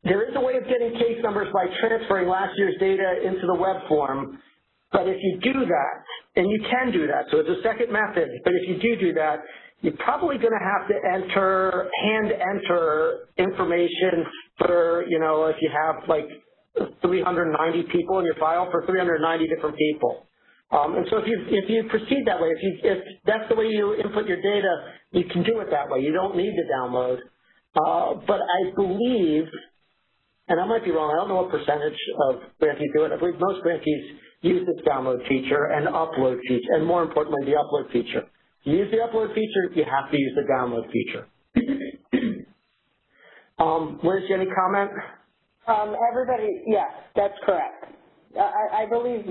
there is a way of getting case numbers by transferring last year's data into the web form, but if you do that, and you can do that, so it's a second method, but if you do that, you're probably going to have to hand enter information for, if you have like 390 people in your file, for 390 different people. And so if you proceed that way, if that's the way you input your data, you can do it that way. You don't need to download. But I believe, and I might be wrong, I don't know what percentage of grantees do it. I believe most grantees use this download feature and upload feature, and more importantly, the upload feature. To use the upload feature, you have to use the download feature. Liz, any comment? Everybody, yes, that's correct. I believe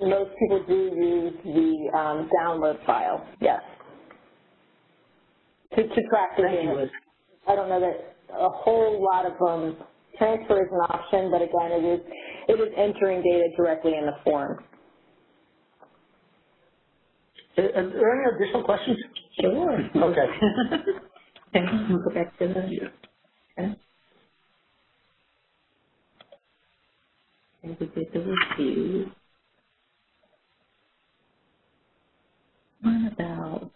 most people do use the download file, yes, to track their data. I don't know that a whole lot of them transfer is an option, but again, it is entering data directly in the form. Are there any additional questions? Sure. Okay. Okay, we'll go back to the. Okay. And we did the review. One about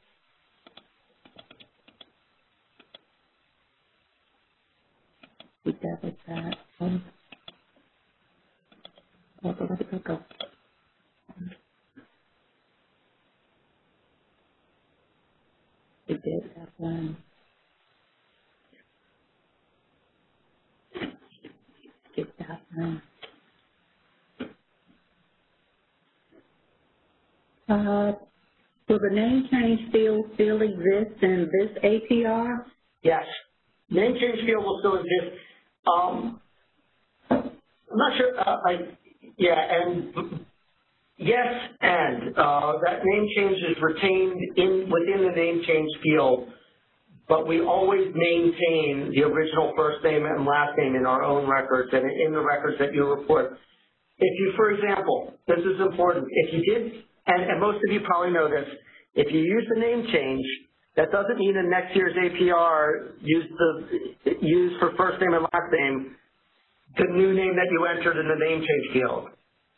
did that one. Skip that one. Will the name change field still exist in this APR? Yes. Name change field will still exist. I'm not sure, that name change is retained within the name change field, but we always maintain the original first name and last name in our own records and in the records that you report. If you, for example, this is important, if you did, and most of you probably know this, if you use the name change, that doesn't mean in next year's APR use for first name and last name the new name that you entered in the name change field.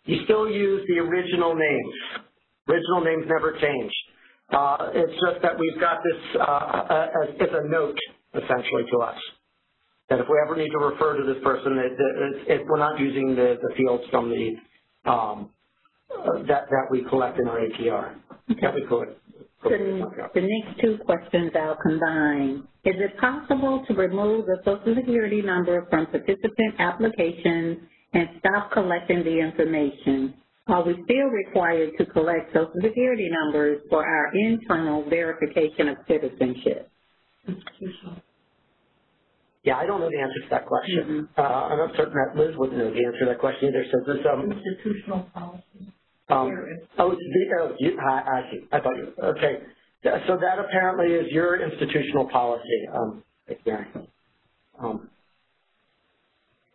You still use the original names. Original names never change. It's just that we've got this as a note, essentially, to us. That if we ever need to refer to this person, we're not using the fields from the that we collect in our APR. That we collect. The next two questions I'll combine. Is it possible to remove the Social Security number from participant applications and stop collecting the information? Are we still required to collect Social Security numbers for our internal verification of citizenship? Yeah, I don't know the answer to that question. I'm not certain that Liz wouldn't know the answer to that question either. So this institutional policy. I see. I thought you. Okay. So that apparently is your institutional policy.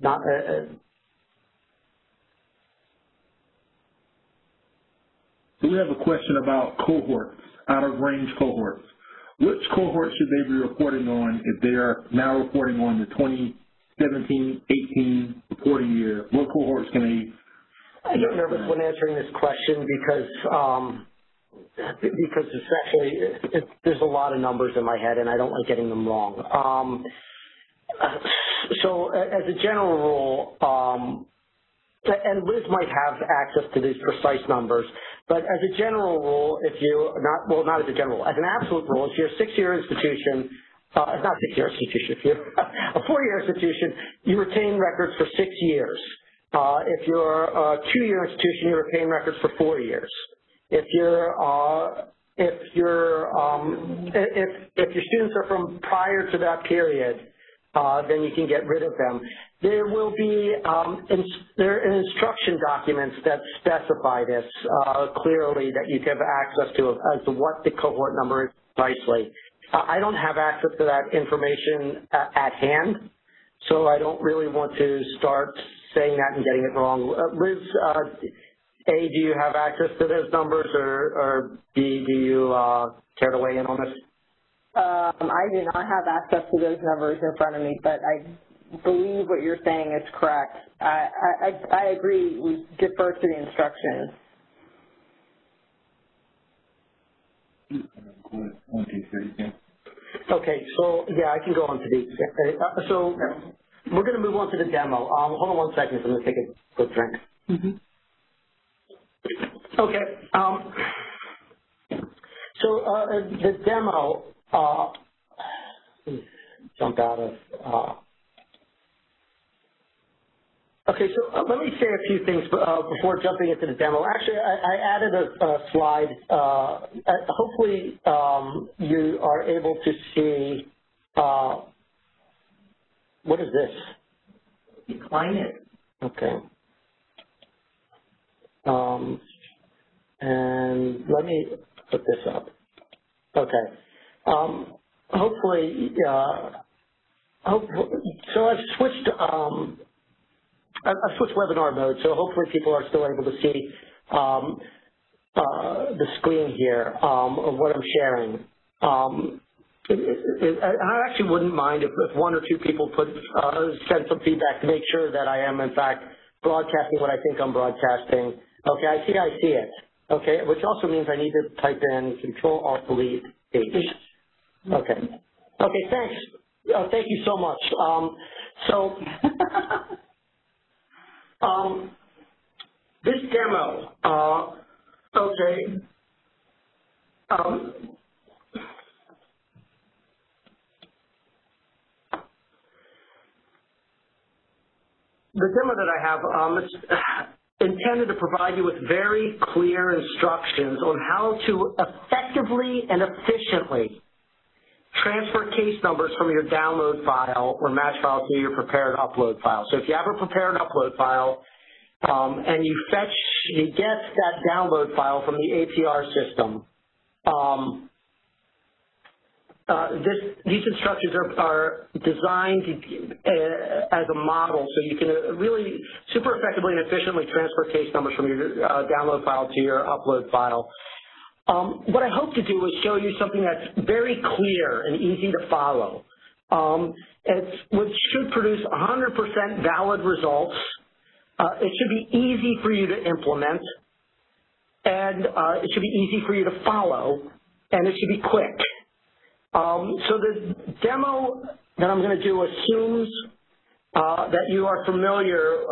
Not. So we have a question about cohorts, out-of-range cohorts. Which cohort should they be reporting on if they are now reporting on the 2017-18 reporting year? What cohorts can they? I get nervous when answering this question because it's actually there's a lot of numbers in my head and I don't like getting them wrong. So as a general rule, and Liz might have access to these precise numbers, but as a general rule, if you not as a general rule, as an absolute rule, if you're a 6-year institution, not 6-year institution, if you're a 4-year institution, you retain records for 6 years. If you're a 2-year institution, you retain records for 4 years. If your students are from prior to that period, then you can get rid of them. There will be instruction documents that specify this clearly that you have access to as to what the cohort number is precisely. I don't have access to that information at hand, so I don't really want to start saying that and getting it wrong. Liz, A, do you have access to those numbers, or B, do you care to weigh in on this? I do not have access to those numbers in front of me, but I believe what you're saying is correct. I agree. We defer to the instructions. Okay, so yeah, I can go on to these. So we're going to move on to the demo. Hold on 1 second. I'm going to take a quick drink. Okay. So the demo. Jump out of. Okay, so let me say a few things before jumping into the demo. Actually, I added a slide. Hopefully, you are able to see. What is this? Decline it. Okay. And let me put this up. Okay. Hopefully, so I've switched webinar mode, so hopefully people are still able to see the screen here of what I'm sharing. I actually wouldn't mind if 1 or 2 people send some feedback to make sure that I am, in fact, broadcasting what I think I'm broadcasting. Okay, I see it. Okay, which also means I need to type in Control-Alt-Delete-H. Okay. Okay, thanks. Thank you so much. This demo, okay. the demo that I have, it's intended to provide you with very clear instructions on how to effectively and efficiently transfer case numbers from your download file or match file to your prepared upload file. So if you have a prepared upload file and you get that download file from the APR system, these instructions are designed as a model so you can really super effectively and efficiently transfer case numbers from your download file to your upload file. What I hope to do is show you something that's very clear and easy to follow. Which should produce 100% valid results. It should be easy for you to implement, and it should be easy for you to follow, and it should be quick. So the demo that I'm going to do assumes that you are familiar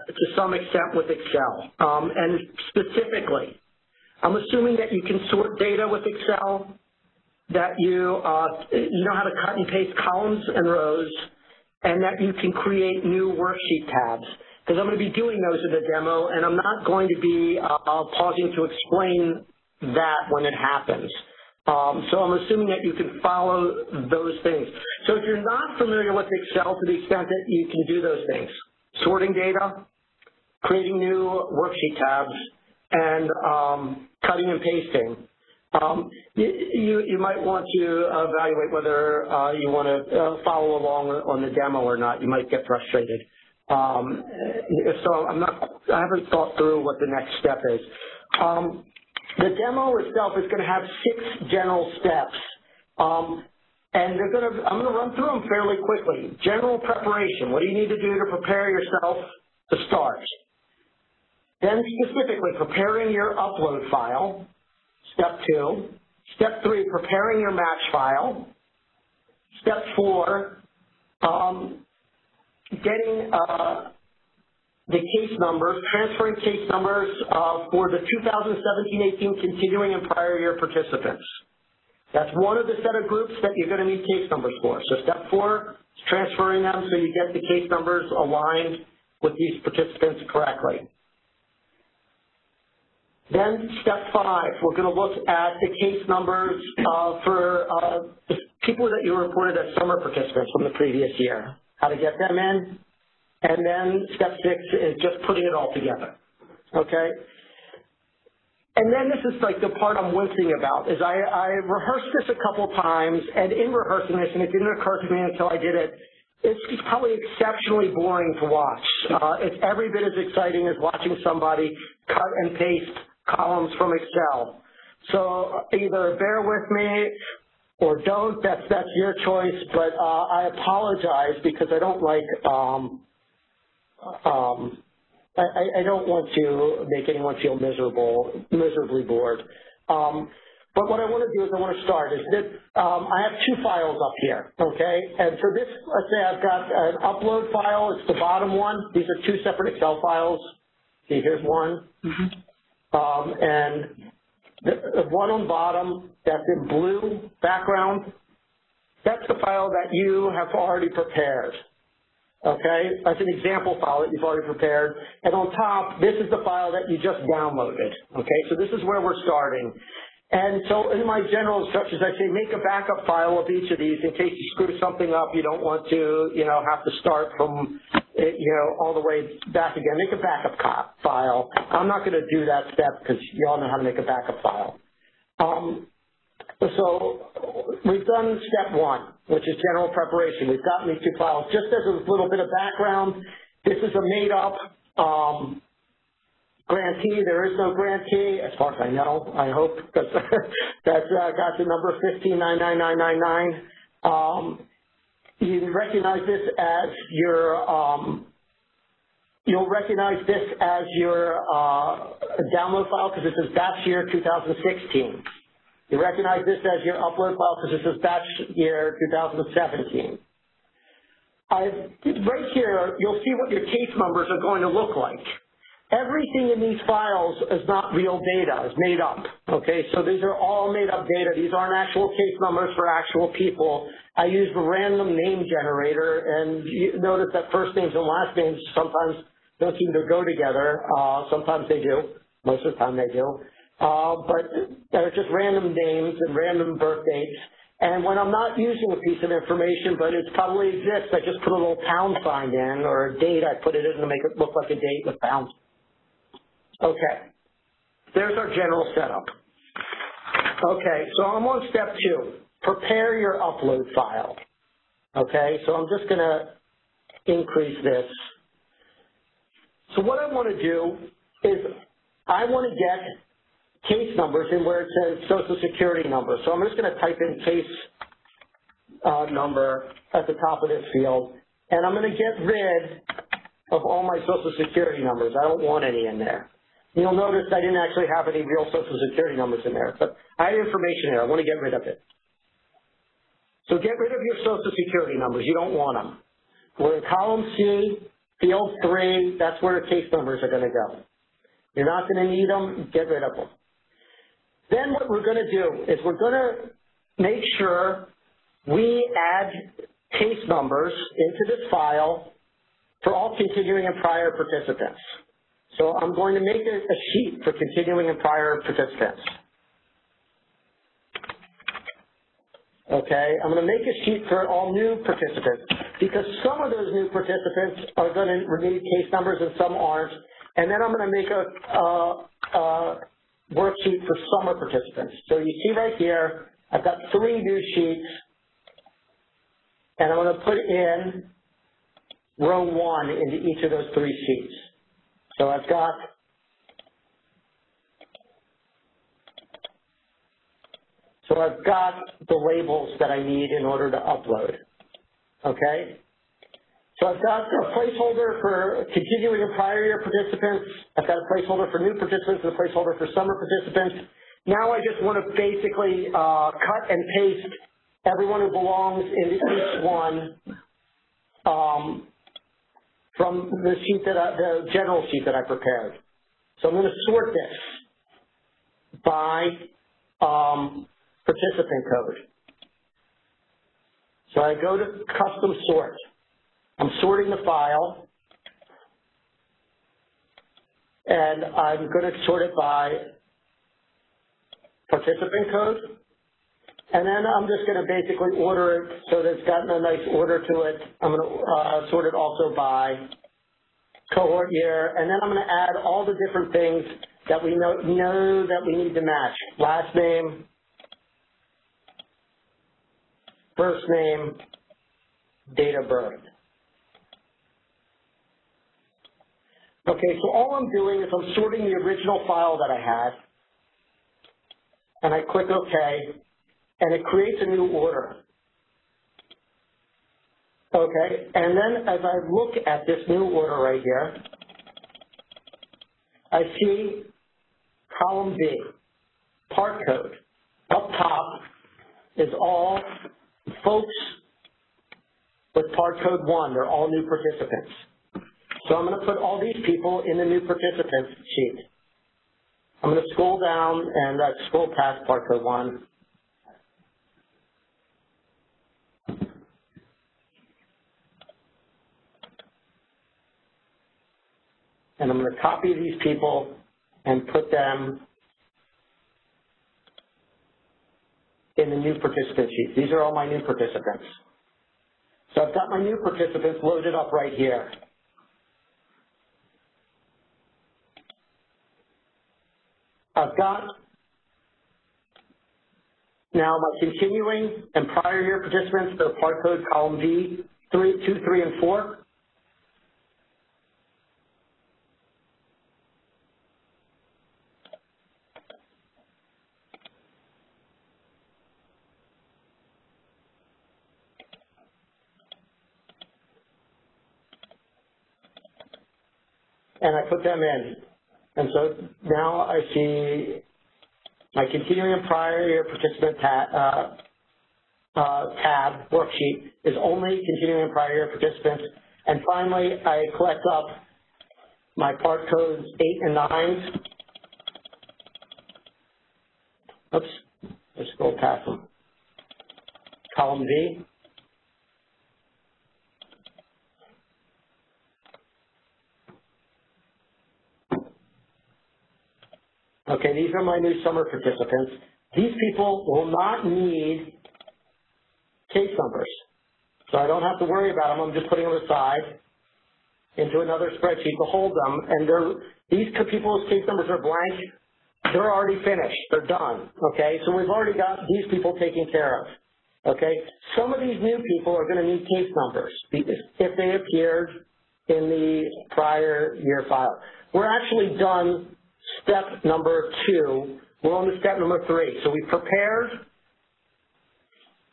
to some extent with Excel. And specifically, I'm assuming that you can sort data with Excel, that you know how to cut and paste columns and rows, and that you can create new worksheet tabs. Because I'm going to be doing those in the demo, and I'm not going to be pausing to explain that when it happens. So I'm assuming that you can follow those things. So if you're not familiar with Excel to the extent that you can do those things, sorting data, creating new worksheet tabs, and cutting and pasting, you might want to evaluate whether you want to follow along on the demo or not. You might get frustrated. So I haven't thought through what the next step is. The demo itself is going to have 6 general steps, and I'm going to run through them fairly quickly. General preparation. What do you need to do to prepare yourself to start? Then specifically, preparing your upload file, step 2. Step 3, preparing your match file. Step 4, getting the case numbers, transferring case numbers for the 2017-18 continuing and prior year participants. That's one of the set of groups that you're going to need case numbers for. So step 4 is transferring them so you get the case numbers aligned with these participants correctly. Then step 5, we're going to look at the case numbers for the people that you reported as summer participants from the previous year, how to get them in. And then step 6 is just putting it all together, okay? And then this is like the part I'm wincing about, is I rehearsed this a couple times, and in rehearsing this, and it didn't occur to me until I did it, it's probably exceptionally boring to watch. It's every bit as exciting as watching somebody cut and paste columns from Excel. So either bear with me or don't, that's your choice, but I apologize because I don't like I don't want to make anyone feel miserably bored. But what I want to do is I want to start is that I have 2 files up here, okay? And for this, let's say I've got an upload file. It's the bottom one. These are 2 separate Excel files. See, here's one. And the one on bottom that's in blue background, that's the file that you have already prepared. Okay, that's an example file that you've already prepared. And on top, this is the file that you just downloaded. Okay, so this is where we're starting. And so in my general instructions, I say make a backup file of each of these in case you screw something up. You don't want to, have to start from, all the way back again. Make a backup file. I'm not going to do that step because you all know how to make a backup file. So we've done step 1, which is general preparation. We've gotten these 2 files. Just as a little bit of background, this is a made-up grantee. There is no grantee, as far as I know, I hope, because that's got the number 1599999. You recognize this as your you'll recognize this as your download file because this is batch year 2016. You recognize this as your upload file because this is batch year 2017. Right here, you'll see what your case numbers are going to look like. everything in these files is not real data, it's made up, okay? So these are all made up data. These aren't actual case numbers for actual people. I use the random name generator, and you notice that first names and last names sometimes don't seem to go together. Sometimes they do. Most of the time they do. But they're just random names and random birth dates. And when I'm not using a piece of information, but it probably exists, I just put a little pound sign in, or a date, I put it in to make it look like a date with pounds. Okay, there's our general setup. Okay, so I'm on step 2, prepare your upload file. Okay, so I'm just gonna increase this. So what I wanna do is I wanna get case numbers in where it says Social Security number. So I'm just gonna type in case number at the top of this field, and I'm gonna get rid of all my Social Security numbers. I don't want any in there. You'll notice I didn't actually have any real Social Security numbers in there, but I had information there. I want to get rid of it. So get rid of your Social Security numbers. You don't want them. We're in column C, field 3. That's where the case numbers are going to go. You're not going to need them. Get rid of them. Then what we're going to do is we're going to make sure we add case numbers into this file for all continuing and prior participants. So I'm going to make a sheet for continuing and prior participants. Okay, I'm going to make a sheet for all new participants because some of those new participants are going to need case numbers and some aren't. And then I'm going to make a worksheet for summer participants. So you see right here, I've got 3 new sheets, and I'm going to put in row 1 into each of those 3 sheets. So I've got the labels that I need in order to upload. Okay? So I've got a placeholder for continuing and prior year participants. I've got a placeholder for new participants and a placeholder for summer participants. Now I just want to basically cut and paste everyone who belongs into each one from the sheet the general sheet that I prepared. So I'm going to sort this by participant code. So I go to custom sort. I'm sorting the file, and I'm going to sort it by participant code. And then I'm just going to basically order it so that it's gotten a nice order to it. I'm going to sort it also by cohort year. And then I'm going to add all the different things that we know that we need to match. Last name, first name, date of birth. Okay, so all I'm doing is I'm sorting the original file that I had. And I click OK. And it creates a new order. Okay, and then as I look at this new order right here, I see column B, part code. Up top is all folks with part code 1. They're all new participants. So I'm going to put all these people in the new participants sheet. I'm going to scroll down and scroll past part code 1. And I'm going to copy these people and put them in the new participant sheet. These are all my new participants. So I've got my new participants loaded up right here. I've got now my continuing and prior year participants, they're part code column B, 2, 3, and 4. And I put them in. And so now I see my continuing and prior year participant tab worksheet is only continuing and prior year participants. And finally, I collect up my part codes 8 and 9. Oops, let's scroll past them. Column V. Okay, these are my new summer participants. These people will not need case numbers, so I don't have to worry about them. I'm just putting them aside into another spreadsheet to hold them, and these people's case numbers are blank. They're already finished. They're done, okay? So we've already got these people taken care of, okay? Some of these new people are going to need case numbers if they appeared in the prior year file. We're actually done step number 2. We're on to step number 3. So we've prepared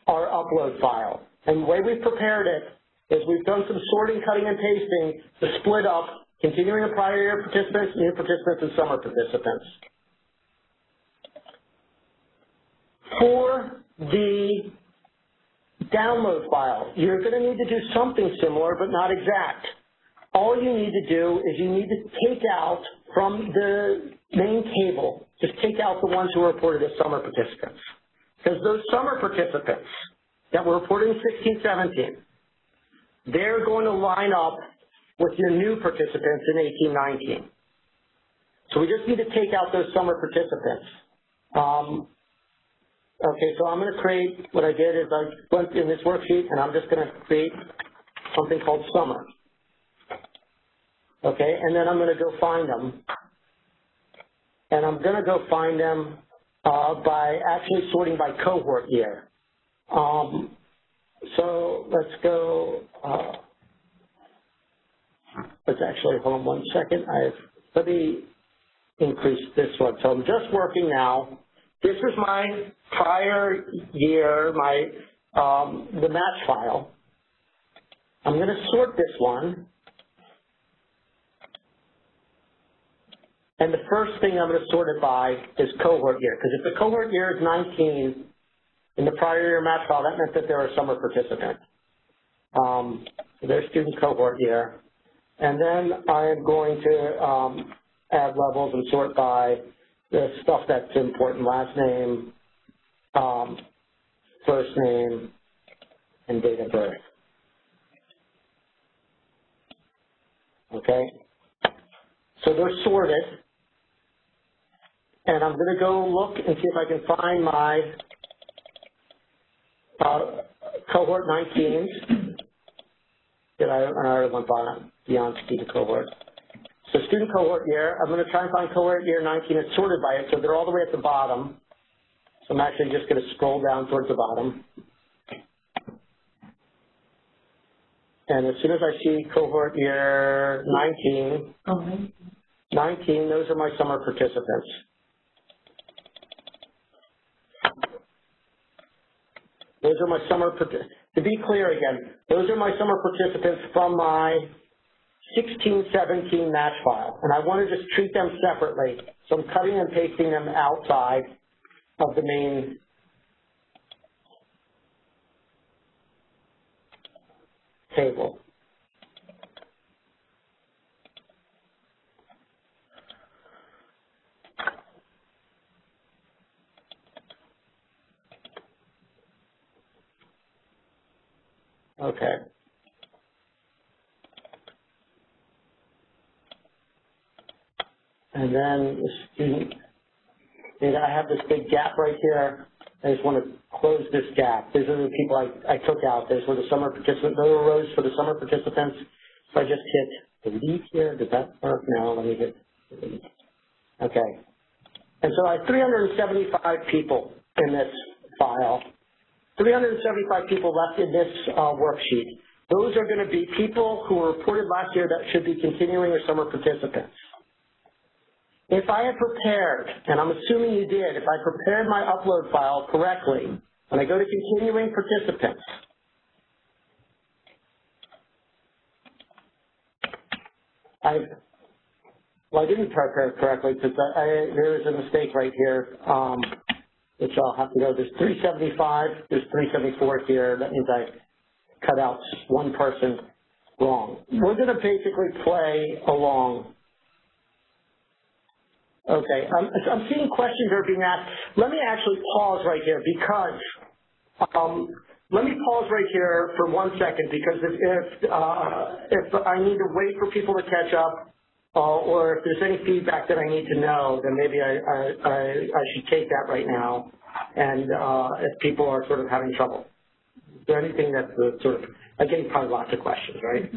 our upload file. And the way we've prepared it is we've done some sorting, cutting, and pasting to split up continuing and prior year participants, new participants, and summer participants. For the download file, you're going to need to do something similar but not exact. All you need to do is you need to take out from the main table, just take out the ones who were reported as summer participants. Because those summer participants that were reported in 16-17, they're going to line up with your new participants in 18-19. So we just need to take out those summer participants. Okay, so I'm going to create, what I did is I went in this worksheet and I'm just going to create something called summer. Okay, and then I'm going to go find them. And I'm going to go find them by actually sorting by cohort year. So let's go, let's actually, hold on one second. Let me increase this one. So I'm just working now. This is my prior year, the match file. I'm going to sort this one. And the first thing I'm going to sort it by is cohort year, because if the cohort year is 19 in the prior year match file, that meant that they're a summer participant. So there's student cohort year. And then I'm going to add levels and sort by the stuff that's important: last name, first name, and date of birth. Okay? So they're sorted. And I'm going to go look and see if I can find my cohort 19s. I already went beyond student cohort. So student cohort year, I'm going to try and find cohort year 19. It's sorted by it, so they're all the way at the bottom. So I'm actually just going to scroll down towards the bottom. And as soon as I see cohort year 19, 19, those are my summer participants. Those are my summer participants. To be clear again, those are my summer participants from my 16-17 match file, and I want to just treat them separately. So I'm cutting and pasting them outside of the main table. Okay. And then the student, I have this big gap right here. I just want to close this gap. These are the people I took out. These were the summer participants. Those were rows for the summer participants. So I just hit delete here. Does that work? No, let me hit delete. Okay. And so I have 375 people in this file. 375 people left in this worksheet. Those are going to be people who were reported last year that should be continuing or summer participants. If I had prepared, and I'm assuming you did, if I prepared my upload file correctly, when I go to continuing participants, I didn't prepare it correctly because there is a mistake right here, which I'll have to go. There's 375, there's 374 here. That means I cut out one person wrong. We're going to basically play along Okay, I'm seeing questions that are being asked. Let me actually pause right here because, let me pause right here for 1 second because if I need to wait for people to catch up or if there's any feedback that I need to know, then maybe I should take that right now and if people are sort of having trouble. Is there anything that's sort of, I'm getting probably lots of questions, right?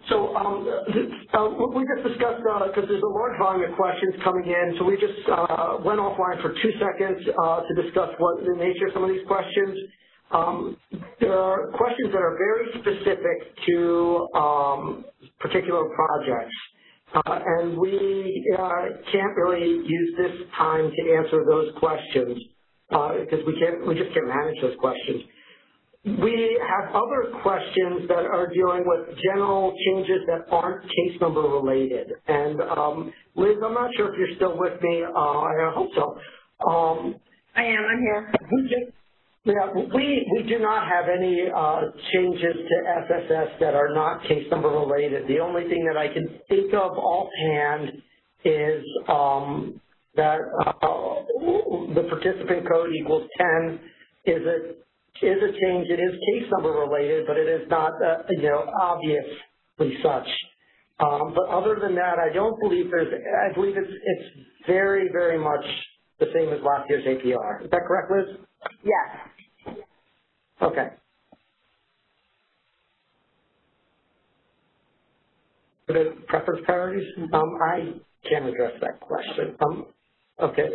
So we just discussed, because there's a large volume of questions coming in, so we just went offline for 2 seconds to discuss what the nature of some of these questions. There are questions that are very specific to particular projects, and we can't really use this time to answer those questions because we just can't manage those questions. We have other questions that are dealing with general changes that aren't case number related. And Liz, I'm not sure if you're still with me. I hope so. I am. I'm here. We do not have any changes to SSS that are not case number related. The only thing that I can think of offhand is that the participant code equals 10 is a change. It is case number related, but it is not, obviously such. But other than that, I don't believe I believe it's very, very much the same as last year's APR. Is that correct, Liz? Yes. Okay. The preference priorities? I can't address that question. Okay.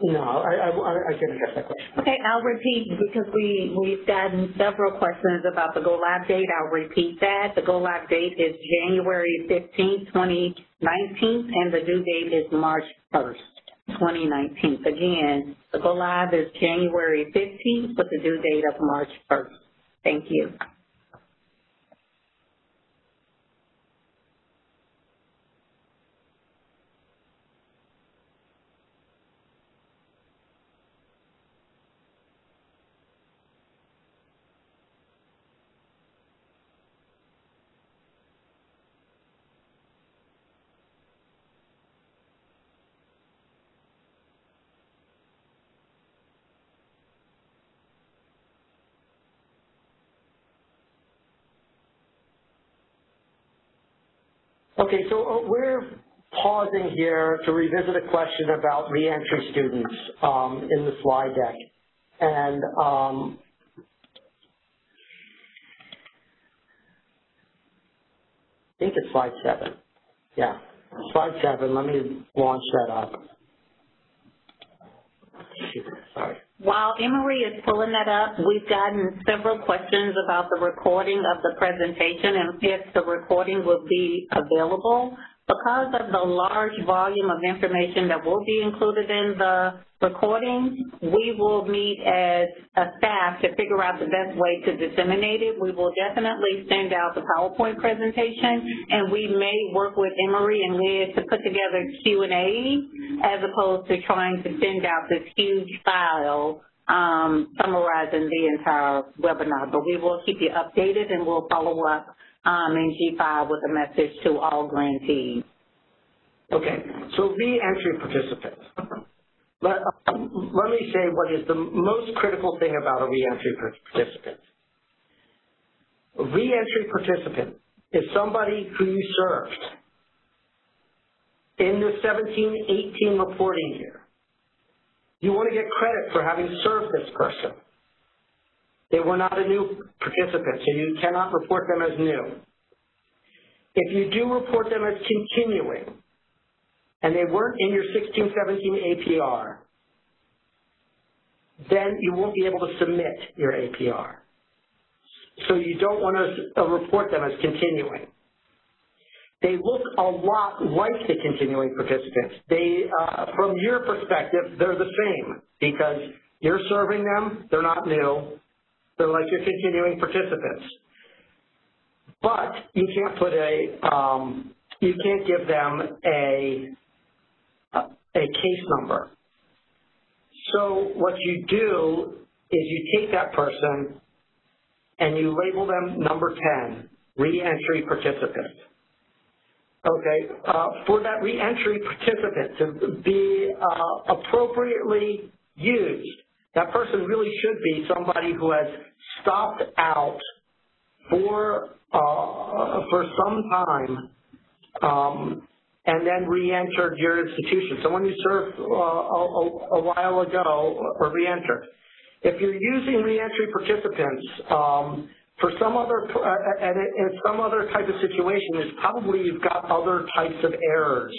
No, I can't address that question. Okay, I'll repeat because we've gotten several questions about the go-live date. I'll repeat that. The go-live date is January 15th, 2019, and the due date is March 1st, 2019. Again, the go-live is January 15th with the due date of March 1st. Thank you. Okay, so we're pausing here to revisit a question about reentry students in the slide deck. And I think it's slide 7. Yeah, slide 7. Let me launch that up. Sorry. While Emery is pulling that up, we've gotten several questions about the recording of the presentation and if the recording will be available. Because of the large volume of information that will be included in the recording, we will meet as a staff to figure out the best way to disseminate it. We will definitely send out the PowerPoint presentation, and we may work with Emery and Liz to put together Q&A as opposed to trying to send out this huge file summarizing the entire webinar. But we will keep you updated, and we'll follow up in G5 with a message to all grantees. Okay, so re-entry participants. Let me say what is the most critical thing about a re-entry participant. A re-entry participant is somebody who you served in the 17-18 reporting year. You want to get credit for having served this person. They were not a new participant, so you cannot report them as new. If you do report them as continuing, and they weren't in your 16-17 APR, then you won't be able to submit your APR. So you don't want to report them as continuing. They look a lot like the continuing participants. They, from your perspective, they're the same because you're serving them, they're not new. So like your continuing participants. But you can't put you can't give them a case number. So what you do is you take that person and you label them number 10, re-entry participant. Okay, for that re-entry participant to be appropriately used, that person really should be somebody who has stopped out for some time and then re-entered your institution. Someone who served a while ago or re-entered. If you're using re-entry participants for some other in some other type of situation, it's probably you've got other types of errors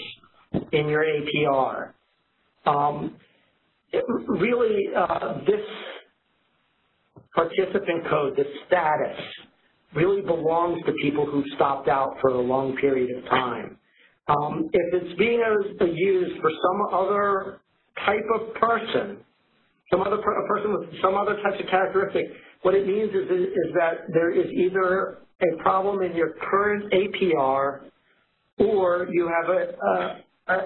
in your APR. This participant code, this status, really belongs to people who've stopped out for a long period of time. If it's being used for some other type of person, a person with some other types of characteristic, what it means is that there is either a problem in your current APR or you have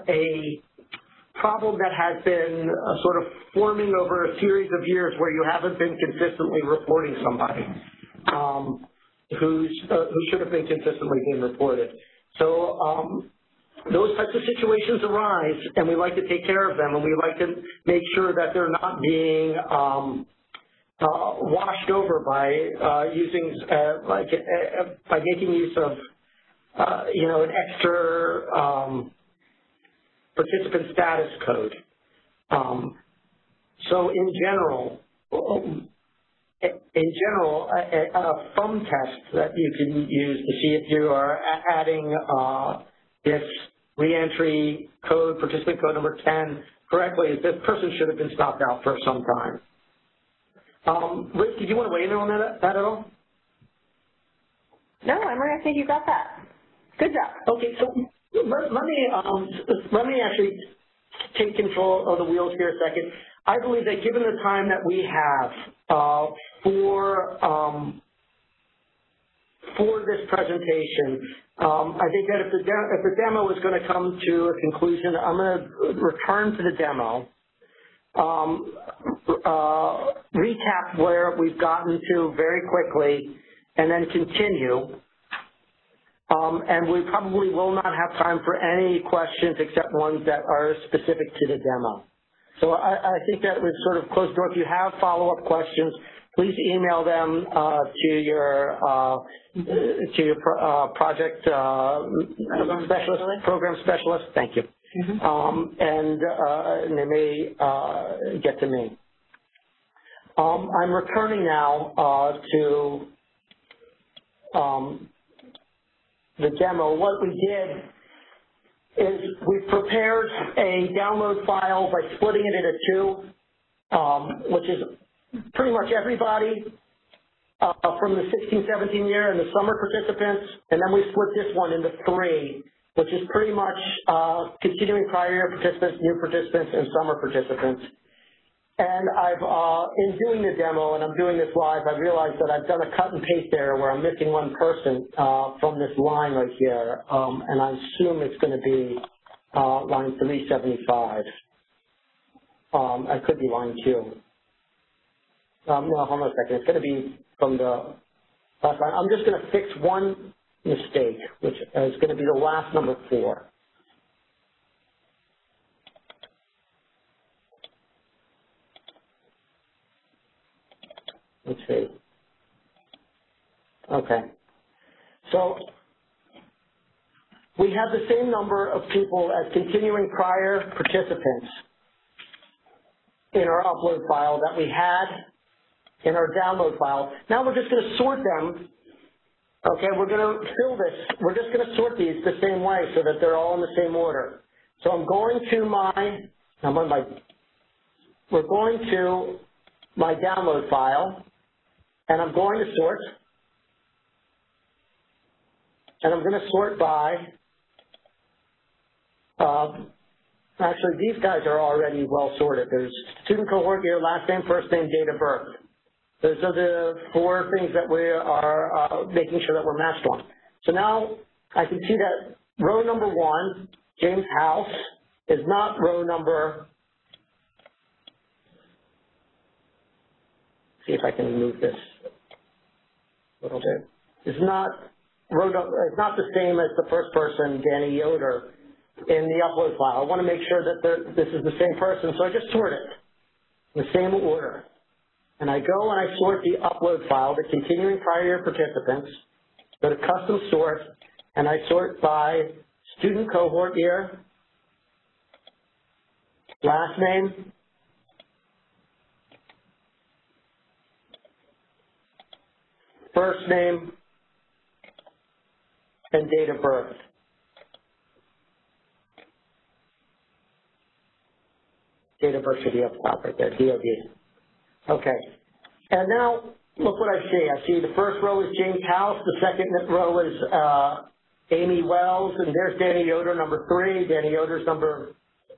a problem that has been sort of forming over a series of years where you haven't been consistently reporting somebody who should have been consistently being reported. So those types of situations arise, and we like to take care of them, and we like to make sure that they're not being washed over by using by making use of an extra participant status code. So in general, a thumb test that you can use to see if you are adding this reentry code, participant code number 10 correctly, is this person should have been stopped out for some time. Liz, did you want to weigh in on that at all? No, Emery, I think you got that. Good job. Okay, so let me actually take control of the wheels here a second. I believe that given the time that we have for this presentation, I think that if the demo is going to come to a conclusion, I'm going to return to the demo, recap where we've gotten to very quickly, and then continue. And we probably will not have time for any questions except ones that are specific to the demo. So I think that we've sort of closed the door. If you have follow-up questions, please email them to your project specialist, program specialist. Thank you. And they may get to me. I'm returning now to the demo. What we did is we prepared a download file by splitting it into two, which is pretty much everybody from the 16-17 year and the summer participants, and then we split this one into three, which is pretty much continuing prior year participants, new participants, and summer participants. And in doing the demo, and I'm doing this live, I realized that I've done a cut and paste error where I'm missing one person from this line right here, and I assume it's going to be line 375. I could be line 2. No, hold on a second. It's going to be from the last line. I'm just going to fix one mistake, which is going to be the last number 4. Let's see. Okay. So we have the same number of people as continuing prior participants in our upload file that we had in our download file. Now we're just going to sort them. Okay, we're going to fill this. We're just going to sort these the same way so that they're all in the same order. So I'm going to we're going to my download file, and I'm going to sort, and I'm going to sort by, actually these guys are already well sorted. There's student cohort year, last name, first name, date of birth. Those are the 4 things that we are making sure that we're matched on. So now I can see that row number 1, James House, is not row number, see if I can move this a little bit. It's not the same as the first person, Danny Yoder, in the upload file. I want to make sure that this is the same person, so I just sort it in the same order. And I go and I sort the upload file, the continuing prior year participants, go to custom sort, and I sort by student cohort year, last name, first name, and date of birth. Date of birth should be up top right there, DOD. Okay. And now, look what I see. I see the first row is James House, the second row is Amy Wells, and there's Danny Yoder, number 3. Danny Yoder's number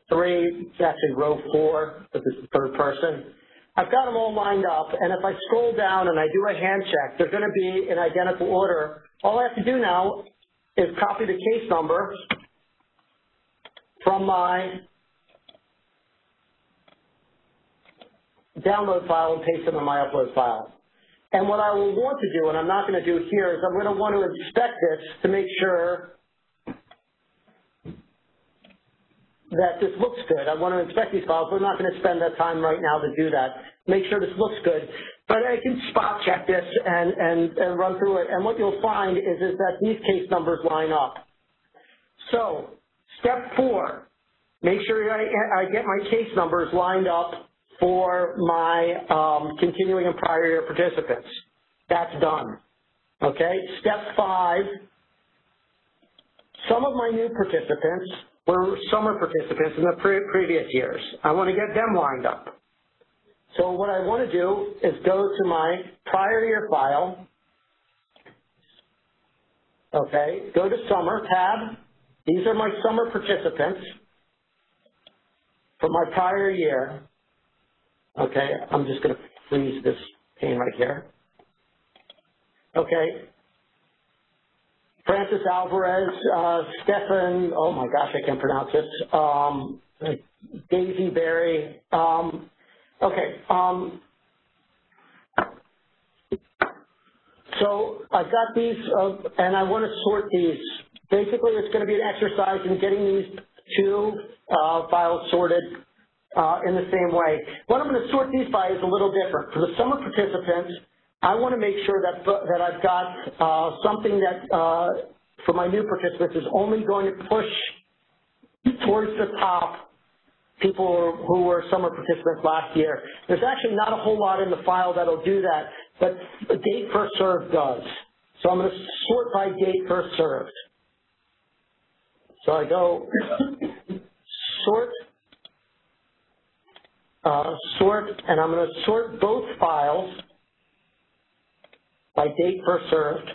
3. It's actually row 4, but this is the third person. I've got them all lined up, and if I scroll down and I do a hand check, they're going to be in identical order. All I have to do now is copy the case number from my download file and paste it in my upload file. And what I will want to do, and I'm not going to do here, is I'm going to want to inspect this to make sure that this looks good. I want to inspect these files, but I'm not going to spend that time right now to do that. Make sure this looks good. But I can spot check this and run through it. And what you'll find is that these case numbers line up. So step 4, make sure I get my case numbers lined up for my continuing and prior year participants. That's done. Okay. Step 5, some of my new participants were summer participants in the previous years. I want to get them lined up. So what I want to do is go to my prior year file. Okay. Go to summer tab. These are my summer participants from my prior year. Okay, I'm just going to freeze this pane right here. Okay. Francis Alvarez, Stefan, oh my gosh, I can't pronounce this, Daisy Berry. Okay. So I've got these, and I want to sort these. Basically, it's going to be an exercise in getting these 2 files sorted in the same way. What I'm going to sort these by is a little different. For the summer participants, I want to make sure that I've got something that, for my new participants, is only going to push towards the top people who were summer participants last year. There's actually not a whole lot in the file that'll do that, but date first served does. So I'm going to sort by date first served. So I go sort, and I'm going to sort both files by date first served,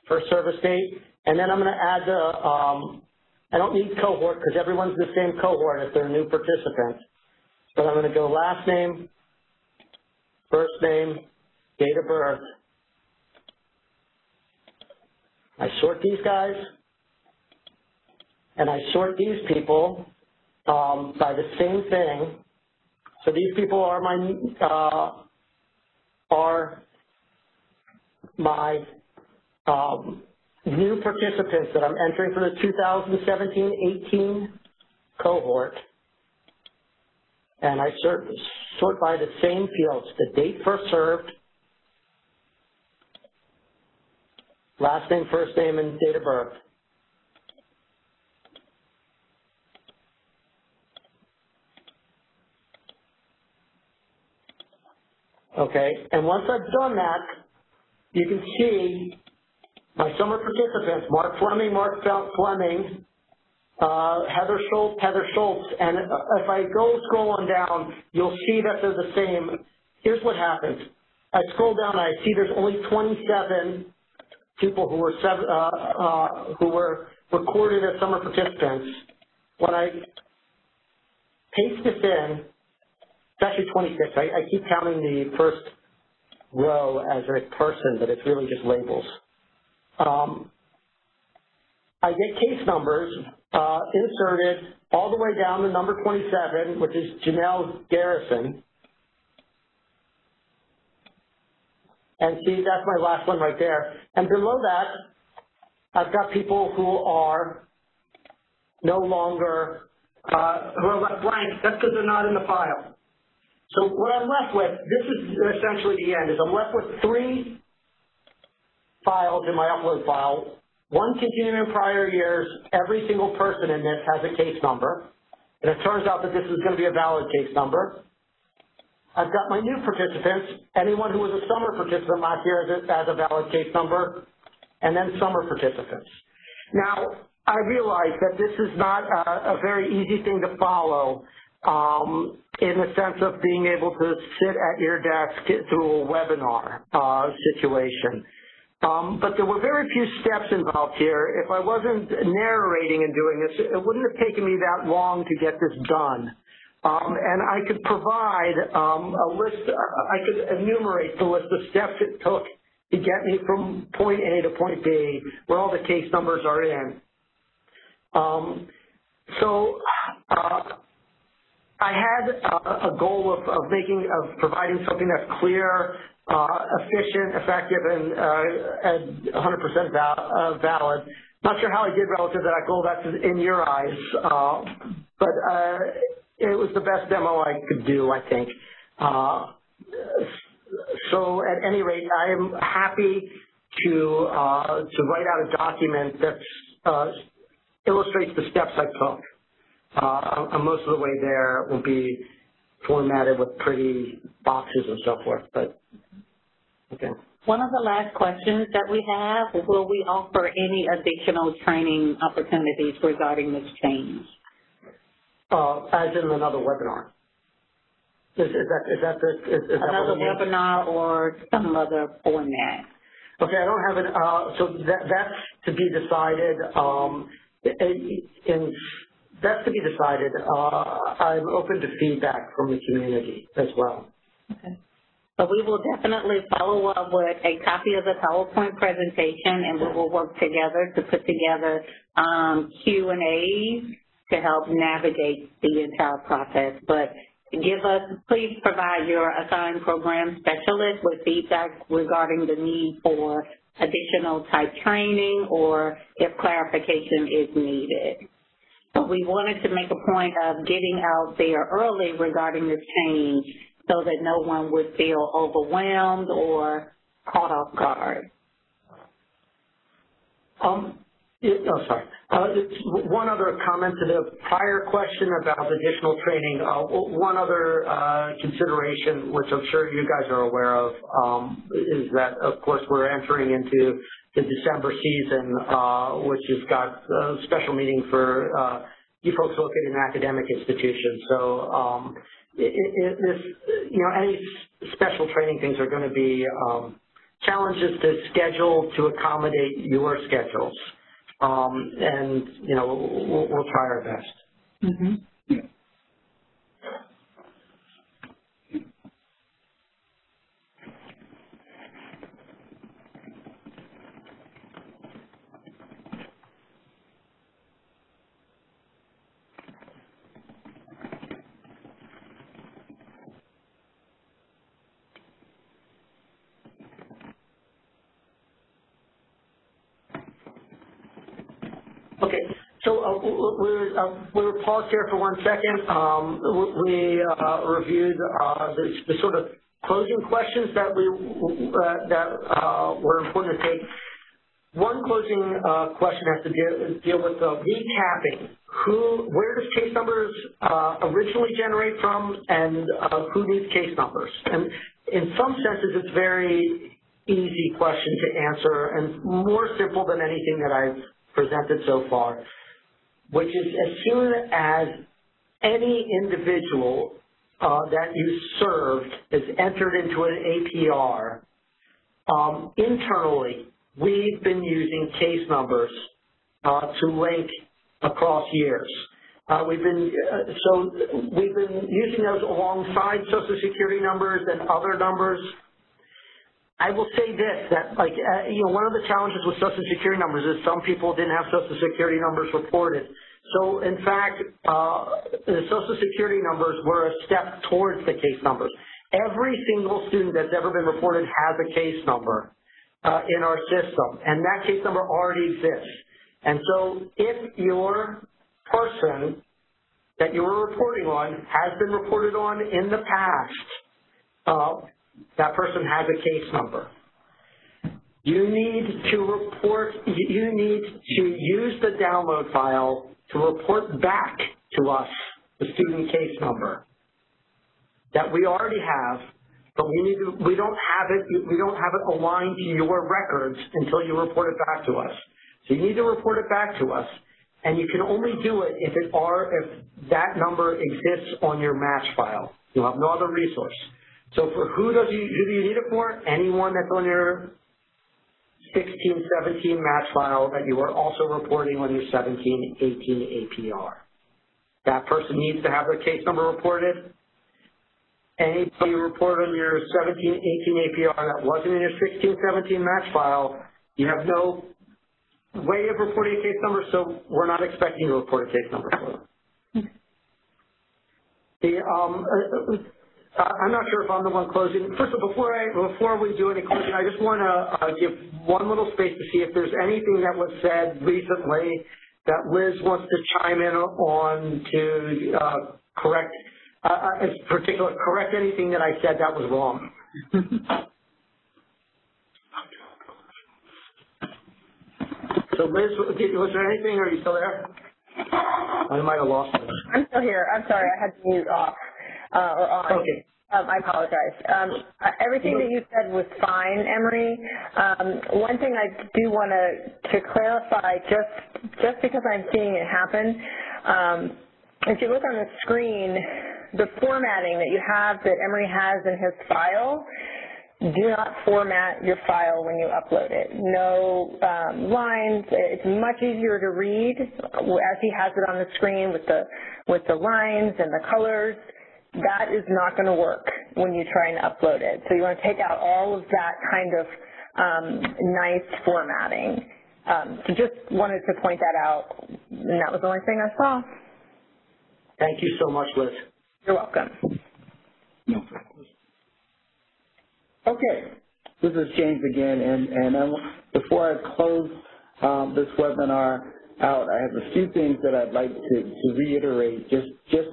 first service date, and then I'm going to add the, I don't need cohort because everyone's the same cohort if they're a new participant, but I'm going to go last name, first name, date of birth. I sort these guys, and I sort these people by the same thing. So these people are my new participants that I'm entering for the 2017-18 cohort, and I sort by the same fields: the date first served, last name, first name, and date of birth. Okay, and once I've done that, you can see my summer participants: Mark Fleming, Heather Schultz, and if I scroll on down, you'll see that they're the same. Here's what happens. I scroll down, and I see there's only 27 people who were recorded as summer participants. When I paste this in, it's actually 26. I keep counting the first row as a person, but it's really just labels. I get case numbers inserted all the way down to number 27, which is Janelle Garrison. And see, that's my last one right there. And below that, I've got people who are no longer, who are left blank. That's because they're not in the file. So what I'm left with, this is essentially the end, is I'm left with 3 files in my upload file. One continuing in prior years. Every single person in this has a case number. And it turns out that this is going to be a valid case number. I've got my new participants, anyone who was a summer participant last year has a valid case number, and then summer participants. Now, I realize that this is not a very easy thing to follow in the sense of being able to sit at your desk through a webinar situation. But there were very few steps involved here. If I wasn't narrating and doing this, it wouldn't have taken me that long to get this done. And I could provide a list, I could enumerate the list of steps it took to get me from point A to point B, where all the case numbers are in. I had a goal of providing something that's clear, efficient, effective, and 100% valid. Not sure how I did relative to that goal. That's in your eyes, but it was the best demo I could do, I think. So at any rate, I am happy to write out a document that illustrates the steps I took. Most of the way there will be formatted with pretty boxes and so forth, but okay. One of the last questions that we have, will we offer any additional training opportunities regarding this change? As in another webinar. Is another webinar or some other format? Okay, I don't have it. So that's to be decided. That's to be decided. I'm open to feedback from the community as well. Okay. So we will definitely follow up with a copy of the PowerPoint presentation, and we will work together to put together Q&As to help navigate the entire process. But please provide your assigned program specialist with feedback regarding the need for additional type training or if clarification is needed. But we wanted to make a point of getting out there early regarding this change so that no one would feel overwhelmed or caught off guard. Sorry. One other comment to the prior question about additional training. One other consideration, which I'm sure you guys are aware of, is that, of course, we're entering into the December season, which has got a special meeting for you folks located in academic institutions. So, any special training things are going to be challenges to schedule to accommodate your schedules. And, we'll try our best. Mm-hmm. Yeah. Okay, so we'll pause here for 1 second. We reviewed the sort of closing questions that were important to take. One closing question has to deal with recapping. Where does case numbers originally generate from, and who needs case numbers? And in some senses, it's very easy question to answer and more simple than anything that I've presented so far, which is as soon as any individual that you served is entered into an APR, internally, we've been using case numbers to link across years. We've been using those alongside Social Security numbers and other numbers. I will say this, that like, one of the challenges with Social Security numbers is some people didn't have Social Security numbers reported. So in fact, the Social Security numbers were a step towards the case numbers. Every single student that's ever been reported has a case number in our system, and that case number already exists. And so if your person that you were reporting on has been reported on in the past, that person has a case number. You need to use the download file to report back to us the student case number that we already have, but we don't have it aligned to your records until you report it back to us. So you need to report it back to us, and you can only do it if that number exists on your match file. You'll have no other resource. So for who do you need it for? Anyone that's on your 16-17 match file that you are also reporting on your 17-18 APR. That person needs to have their case number reported. Anybody you report on your 17-18 APR that wasn't in your 16-17 match file, you have no way of reporting a case number, so we're not expecting you to report a case number for them. I'm not sure if I'm the one closing. First of all, before we do any closing, I just want to give one little space to see if there's anything that was said recently that Liz wants to chime in on to correct, in particular, correct anything that I said that was wrong. So Liz, was there anything? Are you still there? I might have lost it. I'm still here. I'm sorry. I had to mute off. Or on. Okay. I apologize. Everything that you said was fine, Emery. One thing I do want to clarify, just because I'm seeing it happen, if you look on the screen, the formatting that you have that Emery has in his file, do not format your file when you upload it. No lines. It's much easier to read as he has it on the screen with the lines and the colors. That is not going to work when you try and upload it. So you want to take out all of that kind of nice formatting. So just wanted to point that out, and that was the only thing I saw. Thank you so much, Liz. You're welcome. No problem. Okay, this is James again, and before I close this webinar out, I have a few things that I'd like to reiterate just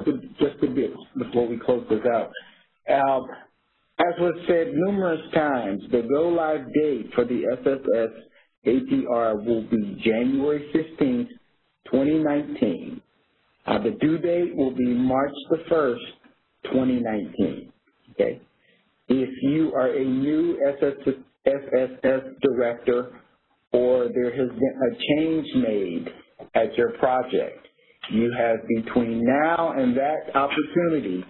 a bit before we close this out. As was said numerous times, the go-live date for the SSS APR will be January 15th, 2019. The due date will be March the 1st, 2019, okay? If you are a new SSS director or there has been a change made at your project, you have between now and that opportunity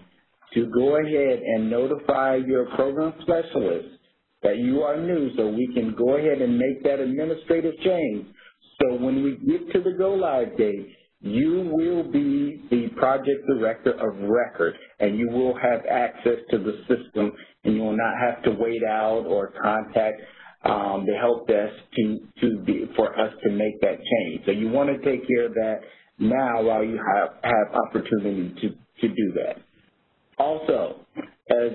to go ahead and notify your program specialist that you are new so we can go ahead and make that administrative change. So when we get to the go-live date, you will be the project director of record, and you will have access to the system, and you will not have to wait out or contact the help desk for us to make that change. So you want to take care of that now while you have opportunity to do that. Also, as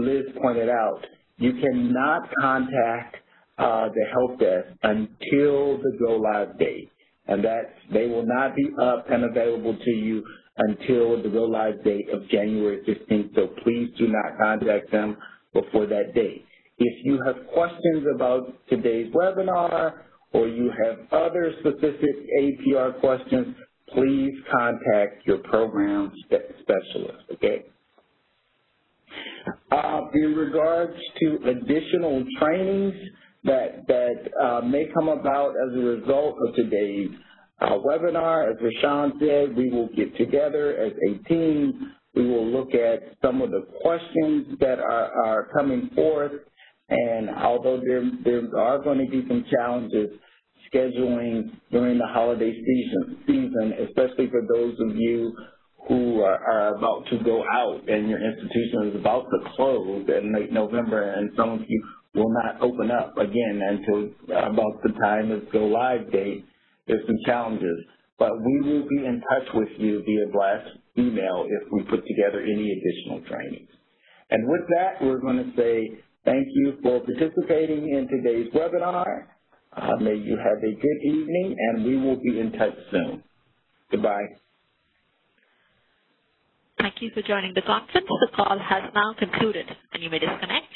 Liz pointed out, you cannot contact the help desk until the go-live date. And they will not be up and available to you until the go-live date of January 15th, so please do not contact them before that date. If you have questions about today's webinar or you have other specific APR questions, please contact your program specialist, okay? In regards to additional trainings that may come about as a result of today's webinar, as Rashawn said, we will get together as a team. We will look at some of the questions that are coming forth, and although there are going to be some challenges scheduling during the holiday season, especially for those of you who are about to go out and your institution is about to close in late November, and some of you will not open up again until about the time of go live date. There's some challenges, but we will be in touch with you via blast email if we put together any additional trainings. And with that, we're going to say thank you for participating in today's webinar. May you have a good evening, and we will be in touch soon. Goodbye. Thank you for joining the conference. The call has now concluded, and you may disconnect.